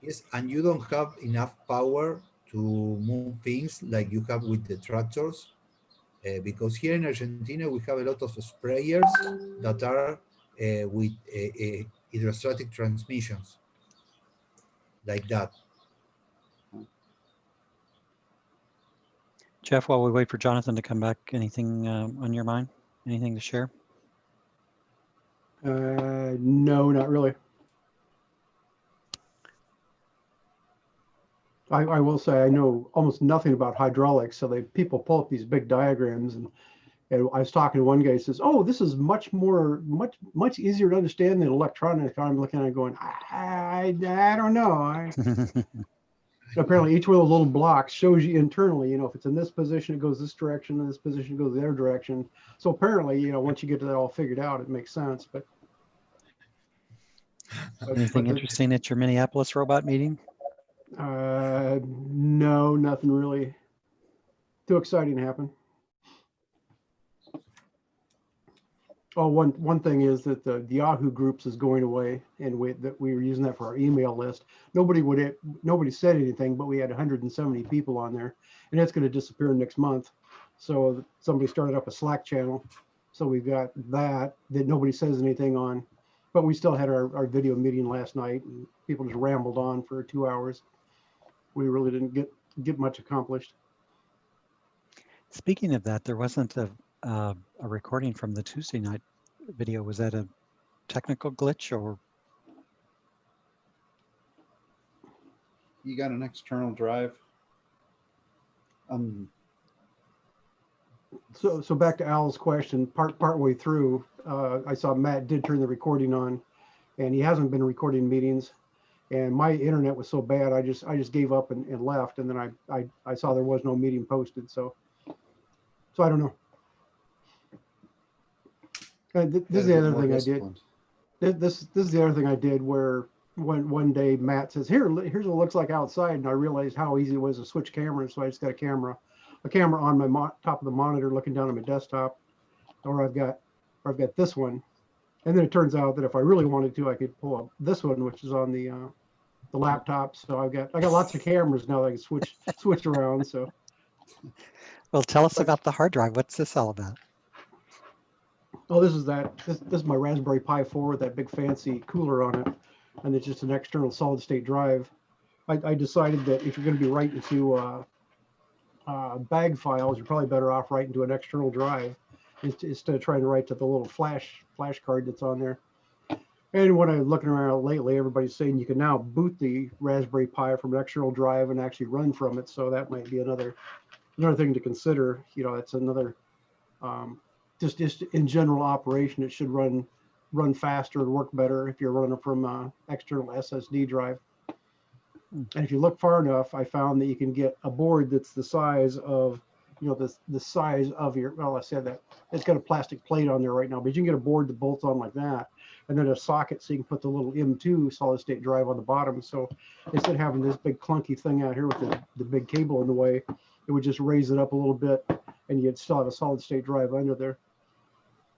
Yes, and you don't have enough power to move things like you have with the tractors, because here in Argentina we have a lot of sprayers that are with hydrostatic transmissions, like that. Jeff, while we wait for Jonathan to come back, anything on your mind? Anything to share? No, not really. I will say I know almost nothing about hydraulics. So people pull up these big diagrams, and I was talking to one guy who says, "Oh, this is much easier to understand than electronics." I'm looking at it going, I don't know. Apparently, each one of those little blocks shows you internally, if it's in this position, it goes this direction, in this position, it goes the other direction. So apparently, once you get that all figured out, it makes sense. But Anything interesting at your Minneapolis robot meeting? No, nothing really too exciting to happen. Oh, one thing is that the Yahoo groups is going away, and we were using that for our email list. Nobody said anything, but we had 170 people on there, and that's going to disappear next month. So somebody started up a Slack channel, so we've got that nobody says anything on, but we still had our video meeting last night, and people just rambled on for 2 hours. We really didn't get much accomplished. Speaking of that, there wasn't a recording from the Tuesday night video. Was that a technical glitch, or? You got an external drive? So back to Al's question, partway through, I saw Matt did turn the recording on, and he hasn't been recording meetings. And my internet was so bad, I just gave up and left. And then I saw there was no meeting posted. So I don't know. This is the other thing I did. This is the other thing I did where one day Matt says, here's what it looks like outside. And I realized how easy it was to switch cameras. So I just got a camera on my top of the monitor looking down at my desktop, or I've got this one. And then it turns out that if I really wanted to, I could pull up this one, which is on the laptop. So I got lots of cameras now that I can switch around. So, Well, tell us about the hard drive. What's this all about? oh, this is my Raspberry Pi 4 with that big fancy cooler on it, and it's just an external solid state drive. I decided that if you're going to be writing to bag files, you're probably better off writing to an external drive instead of trying to write to the little flash card that's on there. And when I'm looking around lately, everybody's saying you can now boot the Raspberry Pi from an external drive and actually run from it. So that might be another thing to consider. You know, it's another just in general operation, it should run faster and work better if you're running from an external SSD drive. And if you look far enough, I found that you can get a board that's the size of, you know, the size of your, well, I said that it's got a plastic plate on there right now, but you can get a board that bolts on like that, and then a socket so you can put the little M2 solid state drive on the bottom. So instead of having this big clunky thing out here with the big cable in the way, it would just raise it up a little bit, and you'd still have a solid state drive under there.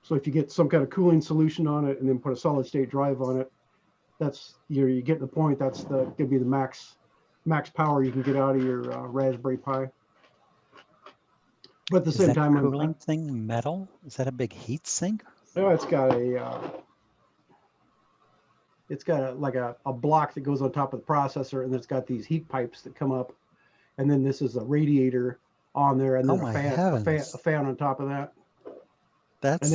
So if you get some kind of cooling solution on it and then put a solid state drive on it, that's you get the point. That's gonna be the max power you can get out of your Raspberry Pi. But at the Is same that time, cooling thing metal? Is that a big heat sink? no, it's got like a block that goes on top of the processor, and it's got these heat pipes that come up, and then this is a radiator on there, and then a fan on top of that. That's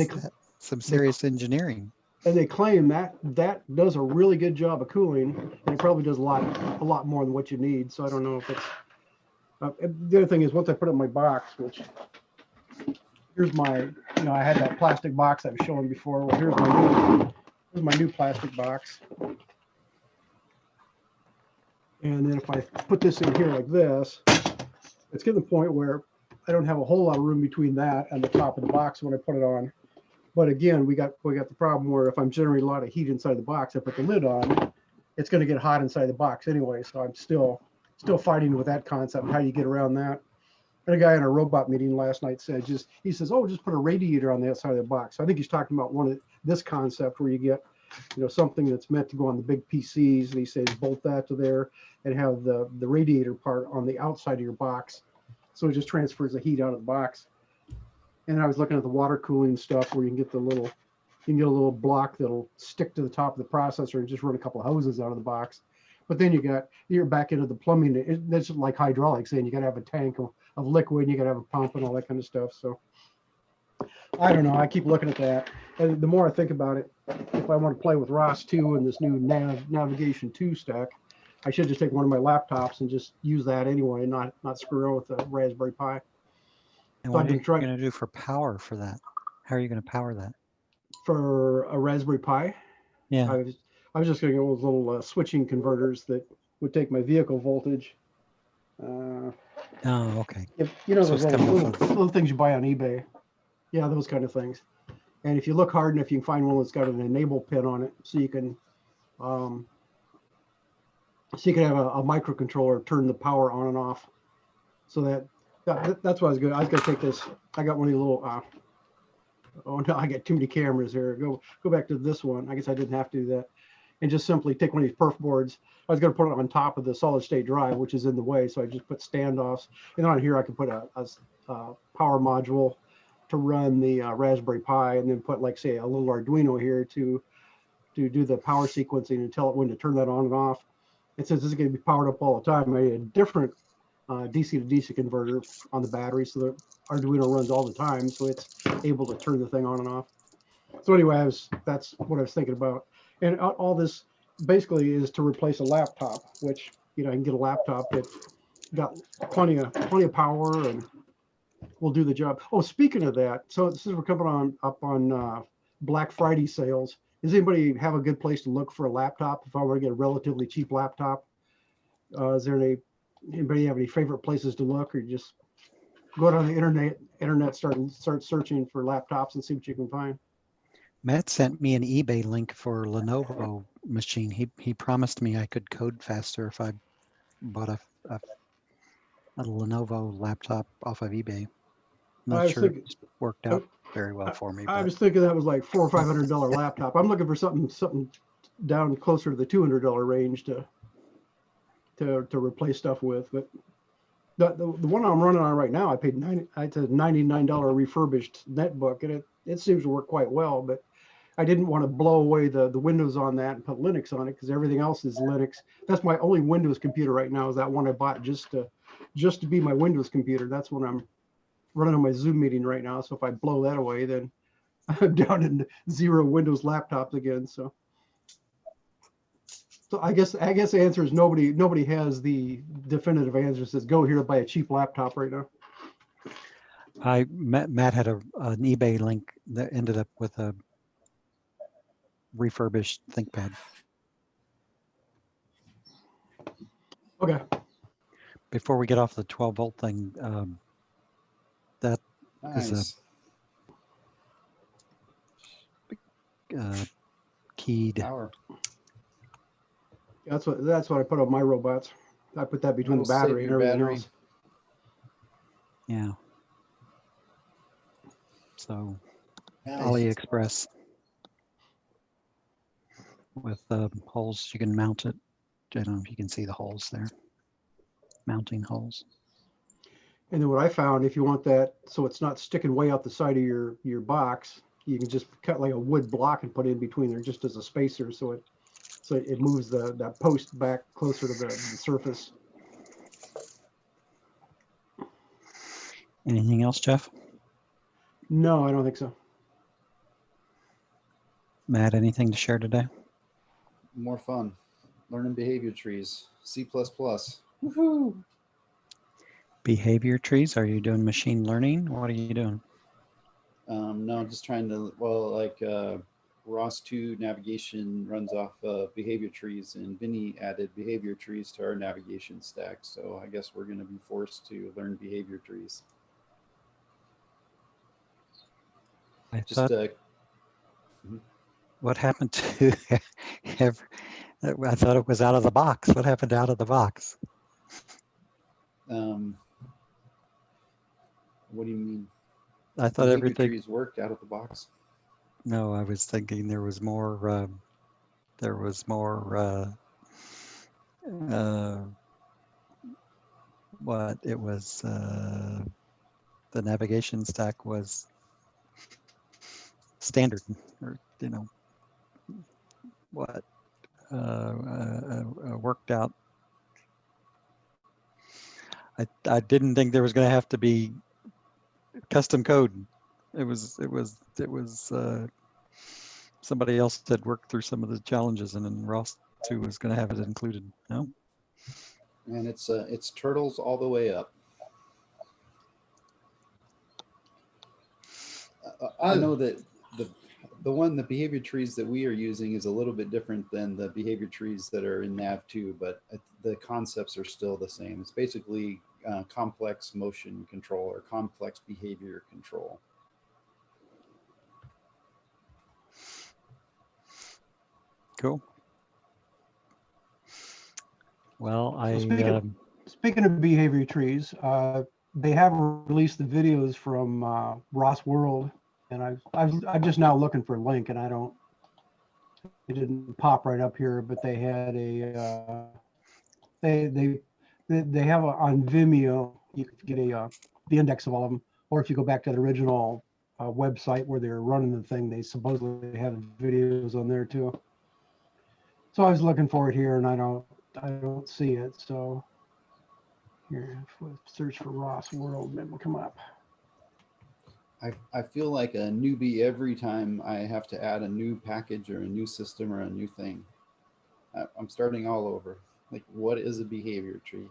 some serious engineering. And they claim that does a really good job of cooling, and it probably does a lot more than what you need. So I don't know if it's. The other thing is, once I put it in my box, which here's my, you know, I had that plastic box I was showing before. Well, here's my new plastic box. And then if I put this in here like this, it's getting to the point where I don't have a whole lot of room between that and the top of the box when I put it on. But again, we got the problem where if I'm generating a lot of heat inside the box, I put the lid on, it's going to get hot inside the box anyway. So I'm still fighting with that concept, how you get around that. And a guy in a robot meeting last night said, he says, oh, just put a radiator on the outside of the box. I think he's talking about this concept where you get, you know, something that's meant to go on the big PCs, and he says bolt that to there and have the radiator part on the outside of your box, so it just transfers the heat out of the box. And I was looking at the water cooling stuff where you can get a little block that'll stick to the top of the processor and just run a couple of hoses out of the box. But then you're back into the plumbing. That's like hydraulics, and you got to have a tank of liquid, and you got to have a pump and all that kind of stuff. So I don't know. I keep looking at that, and the more I think about it, if I want to play with ROS 2 and this new Navigation 2 stack, I should just take one of my laptops and just use that anyway, not screw around with the Raspberry Pi. And what are you going to do for power for that? How are you going to power that? For a Raspberry Pi? Yeah. I was just going to go with little switching converters that would take my vehicle voltage. Oh, okay. You know, those little things you buy on eBay. Yeah, those kind of things. And if you look hard enough, you can find one that's got an enable pin on it, so you can have a microcontroller turn the power on and off. So that's what I was going to take this. I got one of the little. Oh no, I got too many cameras here. Go back to this one. I guess I didn't have to do that. And just simply take one of these perf boards. I was going to put it on top of the solid state drive, which is in the way. So I just put standoffs. And on here, I can put a power module to run the Raspberry Pi, and then put, like, say, a little Arduino here to do the power sequencing and tell it when to turn that on and off. And since this is going to be powered up all the time, I need a different DC to DC converter on the battery, so the Arduino runs all the time, so it's able to turn the thing on and off. So anyway, that's what I was thinking about. And all this basically is to replace a laptop, which, you know, I can get a laptop that's got plenty of power and will do the job. Oh, speaking of that, so this is we're coming up on Black Friday sales. Does anybody have a good place to look for a laptop if I were to get a relatively cheap laptop? Is there anybody have any favorite places to look, or just go out on the internet, start searching for laptops and see what you can find? Matt sent me an eBay link for Lenovo machine. He promised me I could code faster if I bought a Lenovo laptop off of eBay. I Not was sure it thinking, worked out very well for me, I but was thinking that was like $400 or $500 laptop. I'm looking for something down closer to the $200 range to replace stuff with. But the one I'm running on right now, I paid it's a $99 refurbished netbook, and it seems to work quite well. But I didn't want to blow away the Windows on that and put Linux on it, because everything else is Linux. That's my only Windows computer right now, is that one I bought just to be my Windows computer. That's what I'm running on my Zoom meeting right now. So if I blow that away, then I'm down in 0 Windows laptops again. So I guess the answer is nobody has the definitive answer. Says go here to buy a cheap laptop right now. Matt had an eBay link that ended up with a refurbished ThinkPad. Okay. Before we get off the 12-volt thing, that is Nice. a keyed. Power. That's what I put on my robots. I put that between the That'll save battery and your everything battery. else. Yeah. So Nice. AliExpress with holes you can mount it. I don't know if you can see the holes there. Mounting holes. And then what I found, if you want that so it's not sticking way out the side of your box, you can just cut like a wood block and put it in between there just as a spacer, so it moves that post back closer to the surface. Anything else, Jeff? No, I don't think so. Matt, anything to share today? More fun. Learning behavior trees. C++. Woohoo! Behavior trees? Are you doing machine learning? What are you doing? No, just trying to, ROS2 navigation runs off behavior trees, and Vinny added behavior trees to our navigation stack. So I guess we're going to be forced to learn behavior trees. I Just thought, what happened to I thought it was out of the box. What happened out of the box? what do you mean? I thought Behavior everything. trees worked out of the box. No, I was thinking there was more. What it was. The navigation stack was standard, or what worked out. I didn't think there was going to have to be custom code. It was somebody else had worked through some of the challenges, and then ROS 2 was going to have it included. No. And it's turtles all the way up. I know that the behavior trees that we are using is a little bit different than the behavior trees that are in Nav2, but the concepts are still the same. It's basically complex motion control or complex behavior control. Cool. Well, Speaking of behavior trees, they have released the videos from ROS World, and I'm just now looking for a link, and it didn't pop right up here, but they had they have on Vimeo. You can get the index of all of them, or if you go back to the original website where they're running the thing, they supposedly have videos on there too. So I was looking for it here, and I don't see it. So here, if we search for ROS World, maybe it'll come up. I feel like a newbie every time I have to add a new package or a new system or a new thing. I'm starting all over. Like, what is a behavior tree?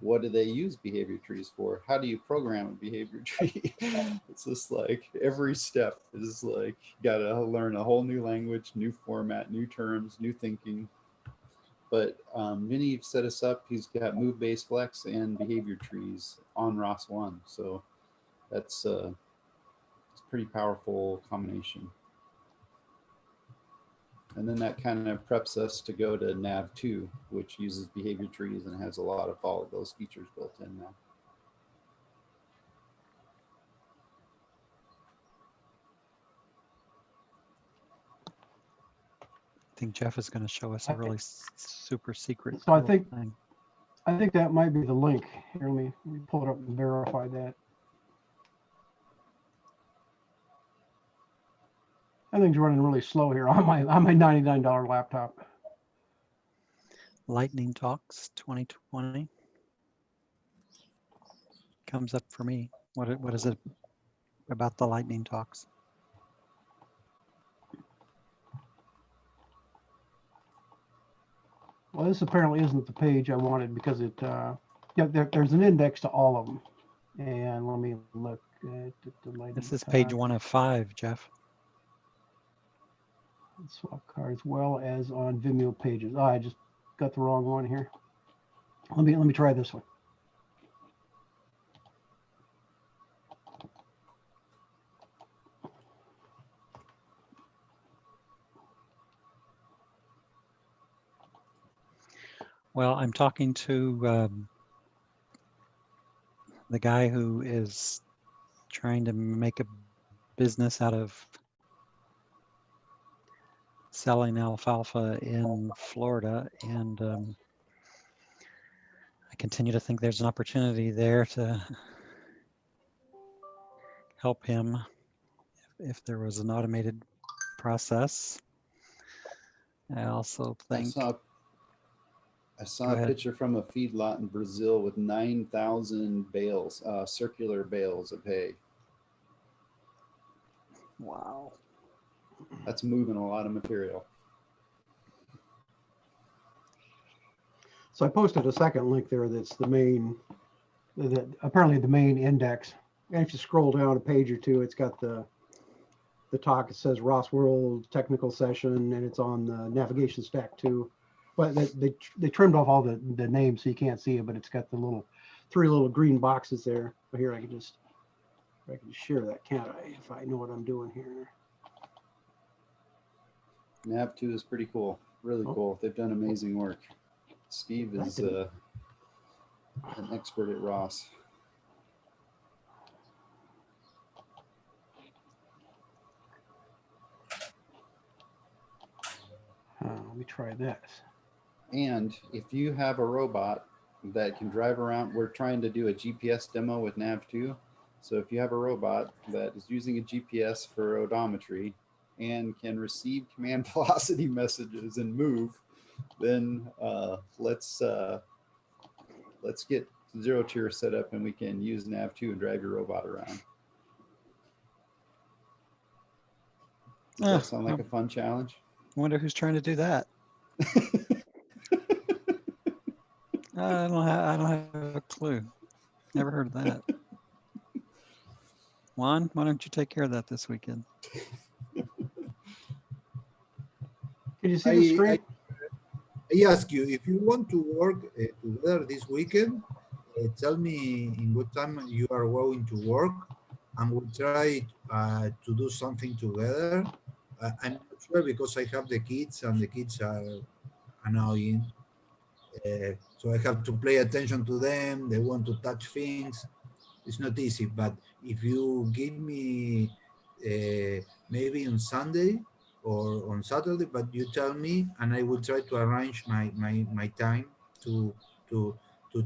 what do they use behavior trees for? How do you program a behavior tree? It's just like every step is like, got to learn a whole new language, new format, new terms, new thinking. But Vinny set us up. He's got move base flex and behavior trees on ROS1. So that's it's a pretty powerful combination. And then that kind of preps us to go to nav2, which uses behavior trees and has a lot of all of those features built in now. I think Jeff is going to show us a really super secret. So I little think thing. that might be the link. Here, let me pull it up and verify that. Everything's running really slow here on my $99 laptop. Lightning Talks 2020 comes up for me. What is it about the Lightning Talks? Well, this apparently isn't the page I wanted because it, yeah, there's an index to all of them. And let me look at the Lightning This is Talk. page 1 of 5, Jeff. Swap cards, as well as on Vimeo pages. Oh, I just got the wrong one here. Let me try this one. Well, I'm talking to the guy who is trying to make a business out of selling alfalfa in Florida, and I continue to think there's an opportunity there to help him if there was an automated process. I also think I saw a picture from a feedlot in Brazil with 9,000 bales, circular bales of hay. wow. That's moving a lot of material. So I posted a second link there that's the main, apparently the main index. And if you scroll down a page or two, it's got the talk. It says Ross World technical session, and it's on the navigation stack too. But they trimmed off all the names so you can't see it, but it's got the three little green boxes there. But here I can just share that, can't I? If I know what I'm doing here. Nav2 is pretty cool, really cool. They've done amazing work. Steve is an expert at ROS. Let me try this. And if you have a robot that can drive around, we're trying to do a GPS demo with Nav2. So if you have a robot that is using a GPS for odometry and can receive command velocity messages and move, then let's get Zero-Tier set up and we can use Nav2 and drive your robot around. Does that sound like a fun challenge? I wonder who's trying to do that. I don't have a clue. Never heard of that. Juan, why don't you take care of that this weekend? Can you see the screen? I ask you, if you want to work together this weekend, tell me in what time you are going to work, and we'll try to do something together. I'm not sure because I have the kids, and the kids are annoying. So I have to pay attention to them. They want to touch things. It's not easy, but if you give me maybe on Sunday or on Saturday, but you tell me, and I will try to arrange my time to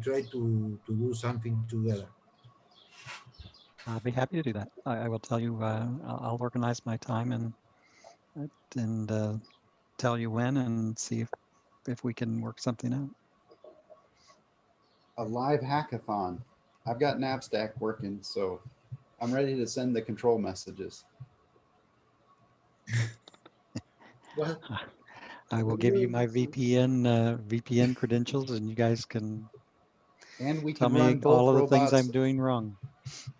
try to do something together. I'll be happy to do that. I will tell you. I'll organize my time and tell you when, and see if we can work something out. A live hackathon. I've got Navstack working, so I'm ready to send the control messages. Well, I will give you my VPN credentials, and you guys can And we Tell can run me both all of the things robots. I'm doing wrong.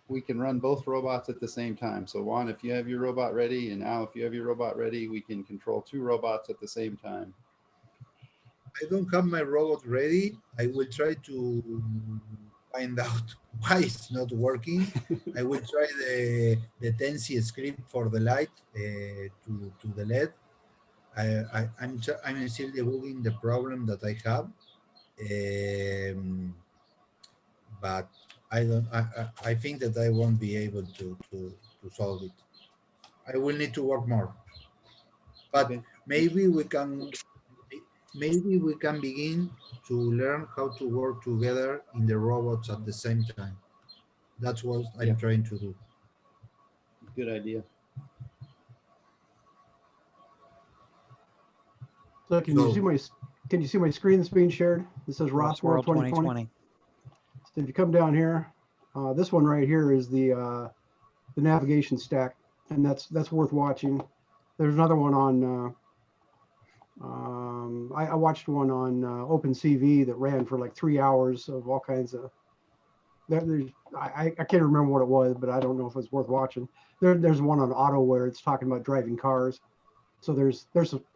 We can run both robots at the same time. So Juan, if you have your robot ready, and Al, if you have your robot ready, we can control two robots at the same time. I don't have my robot ready. I will try to find out why it's not working. I will try the Tensi script for the light to the LED. I'm still debugging the problem that I have, but I don't. I think that I won't be able to solve it. I will need to work more, but Okay. maybe we can. Maybe we can begin to learn how to work together in the robots at the same time. That's what I'm Yeah. trying to do. Good idea. So So- can you see my screen that's being shared? It says Ross Ross World 2020. So if you come down here, this one right here is the navigation stack, and that's worth watching. There's another one on. I watched one on OpenCV that ran for like 3 hours of all kinds of. I can't remember what it was, but I don't know if it's worth watching. There's one on auto where it's talking about driving cars. So there's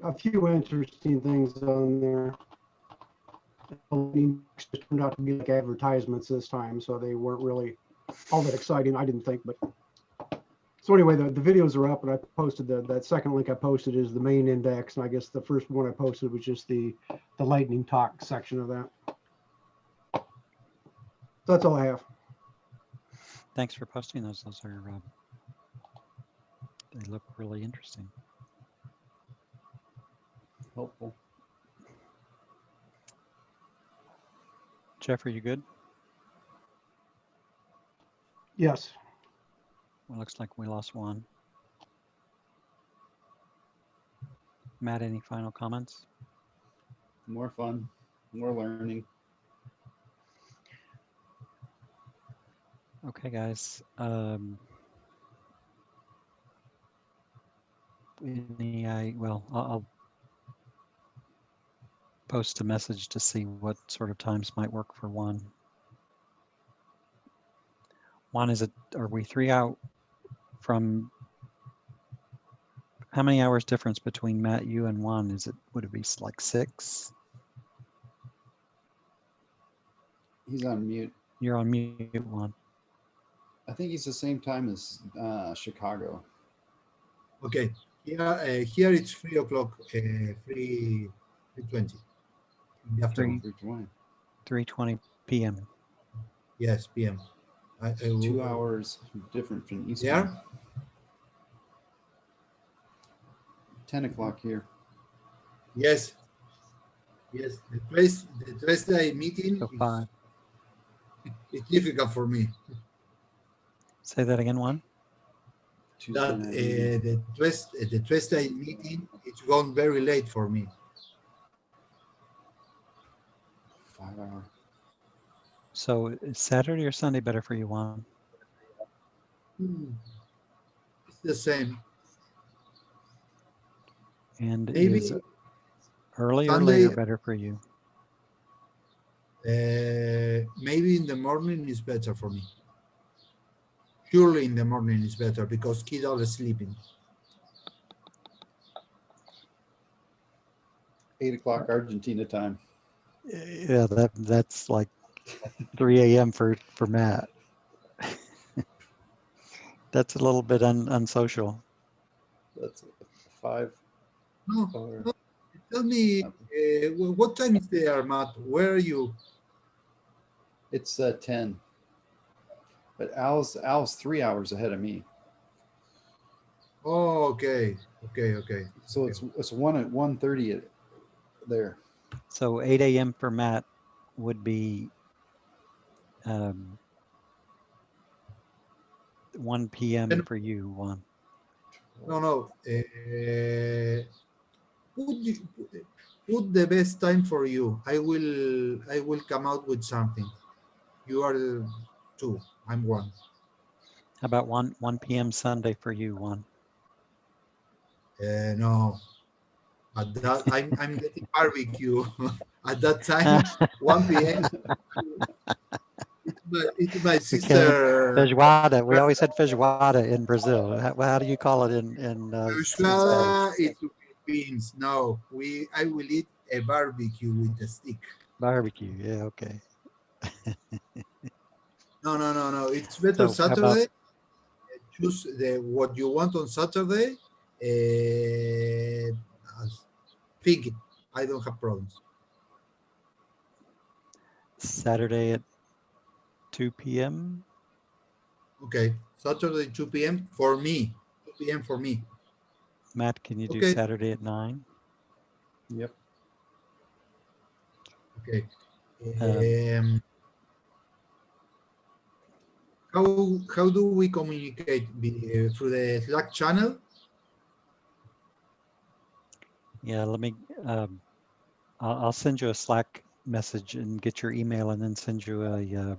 a few interesting things on there. Just turned out to be like advertisements this time, so they weren't really all that exciting, I didn't think. But so anyway, the videos are up, and I posted that second link I posted is the main index, and I guess the first one I posted was just the lightning talk section of that. So that's all I have. Thanks for posting those. Those are they look really interesting. Helpful. Jeff, are you good? Yes. Well, looks like we lost one. Matt, any final comments? More fun, more learning. Okay, guys. I'll post a message to see what sort of times might work for Juan. Juan, are we 3 out from, how many hours difference between Matt, you and Juan? Would it be like 6? He's on mute. You're on mute, Juan. I think he's the same time as Chicago. Okay, here it's 3 o'clock, 3:20 in the afternoon. 3:20. 3:20 p.m. Yes, PM. 2 hours different from Eastern. There? 10 o'clock here. Yes. Yes, the Thursday meeting So 5. is difficult for me. Say that again, Juan. Tuesday That night meeting. the Thursday meeting it's gone very late for me. 5 hour. So is Saturday or Sunday better for you, Juan? It's the same. And Maybe is early or Sunday- later better for you? maybe in the morning is better for me. Surely in the morning is better because kids are sleeping. 8 o'clock Argentina time. Yeah, that's like 3 a.m. for Matt. That's a little bit unsocial. That's 5. No, Or, no. Tell me, what time is there, Matt? Where are you? it's 10. But Al's 3 hours ahead of me. Oh, okay. So it's 1 at 1:30 there. So 8 a.m. for Matt would be 1 p.m. And- for you, Juan. No. Put the best time for you. I will come out with something. You are 2. I'm 1. How about 1 p.m. Sunday for you, Juan? No. At that, I'm getting barbecue. At that time, 1 p.m. It's my We can't. sister. Feijoada. We always had feijoada in Brazil. How do you call it in Spanish? Usually it's beans. No, I will eat a barbecue with a stick. Barbecue. Yeah. Okay. No. It's better So how about Saturday. Choose what you want on Saturday. Pick it. I don't have problems. Saturday at 2 p.m.? Okay, Saturday 2 p.m. for me. 2 p.m. for me. Matt, can you do Okay. Saturday at 9? Yep. Okay. Um, How do we communicate through the Slack channel? Yeah, let me. I'll send you a Slack message and get your email, and then send you a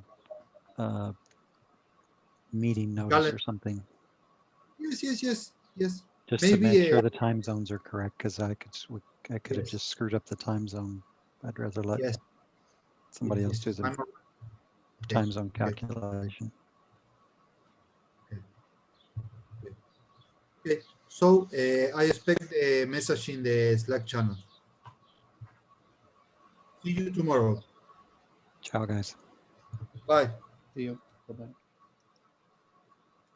meeting notice Calendar. or something. Yes. Just to Maybe make sure the time zones are correct, because I could have Yes. just screwed up the time zone. I'd rather let yes. somebody else do Yes. the Okay. time zone Okay. calculation. Okay. So I expect a message in the Slack channel. See you tomorrow. Ciao, guys. Bye. See you. Bye-bye.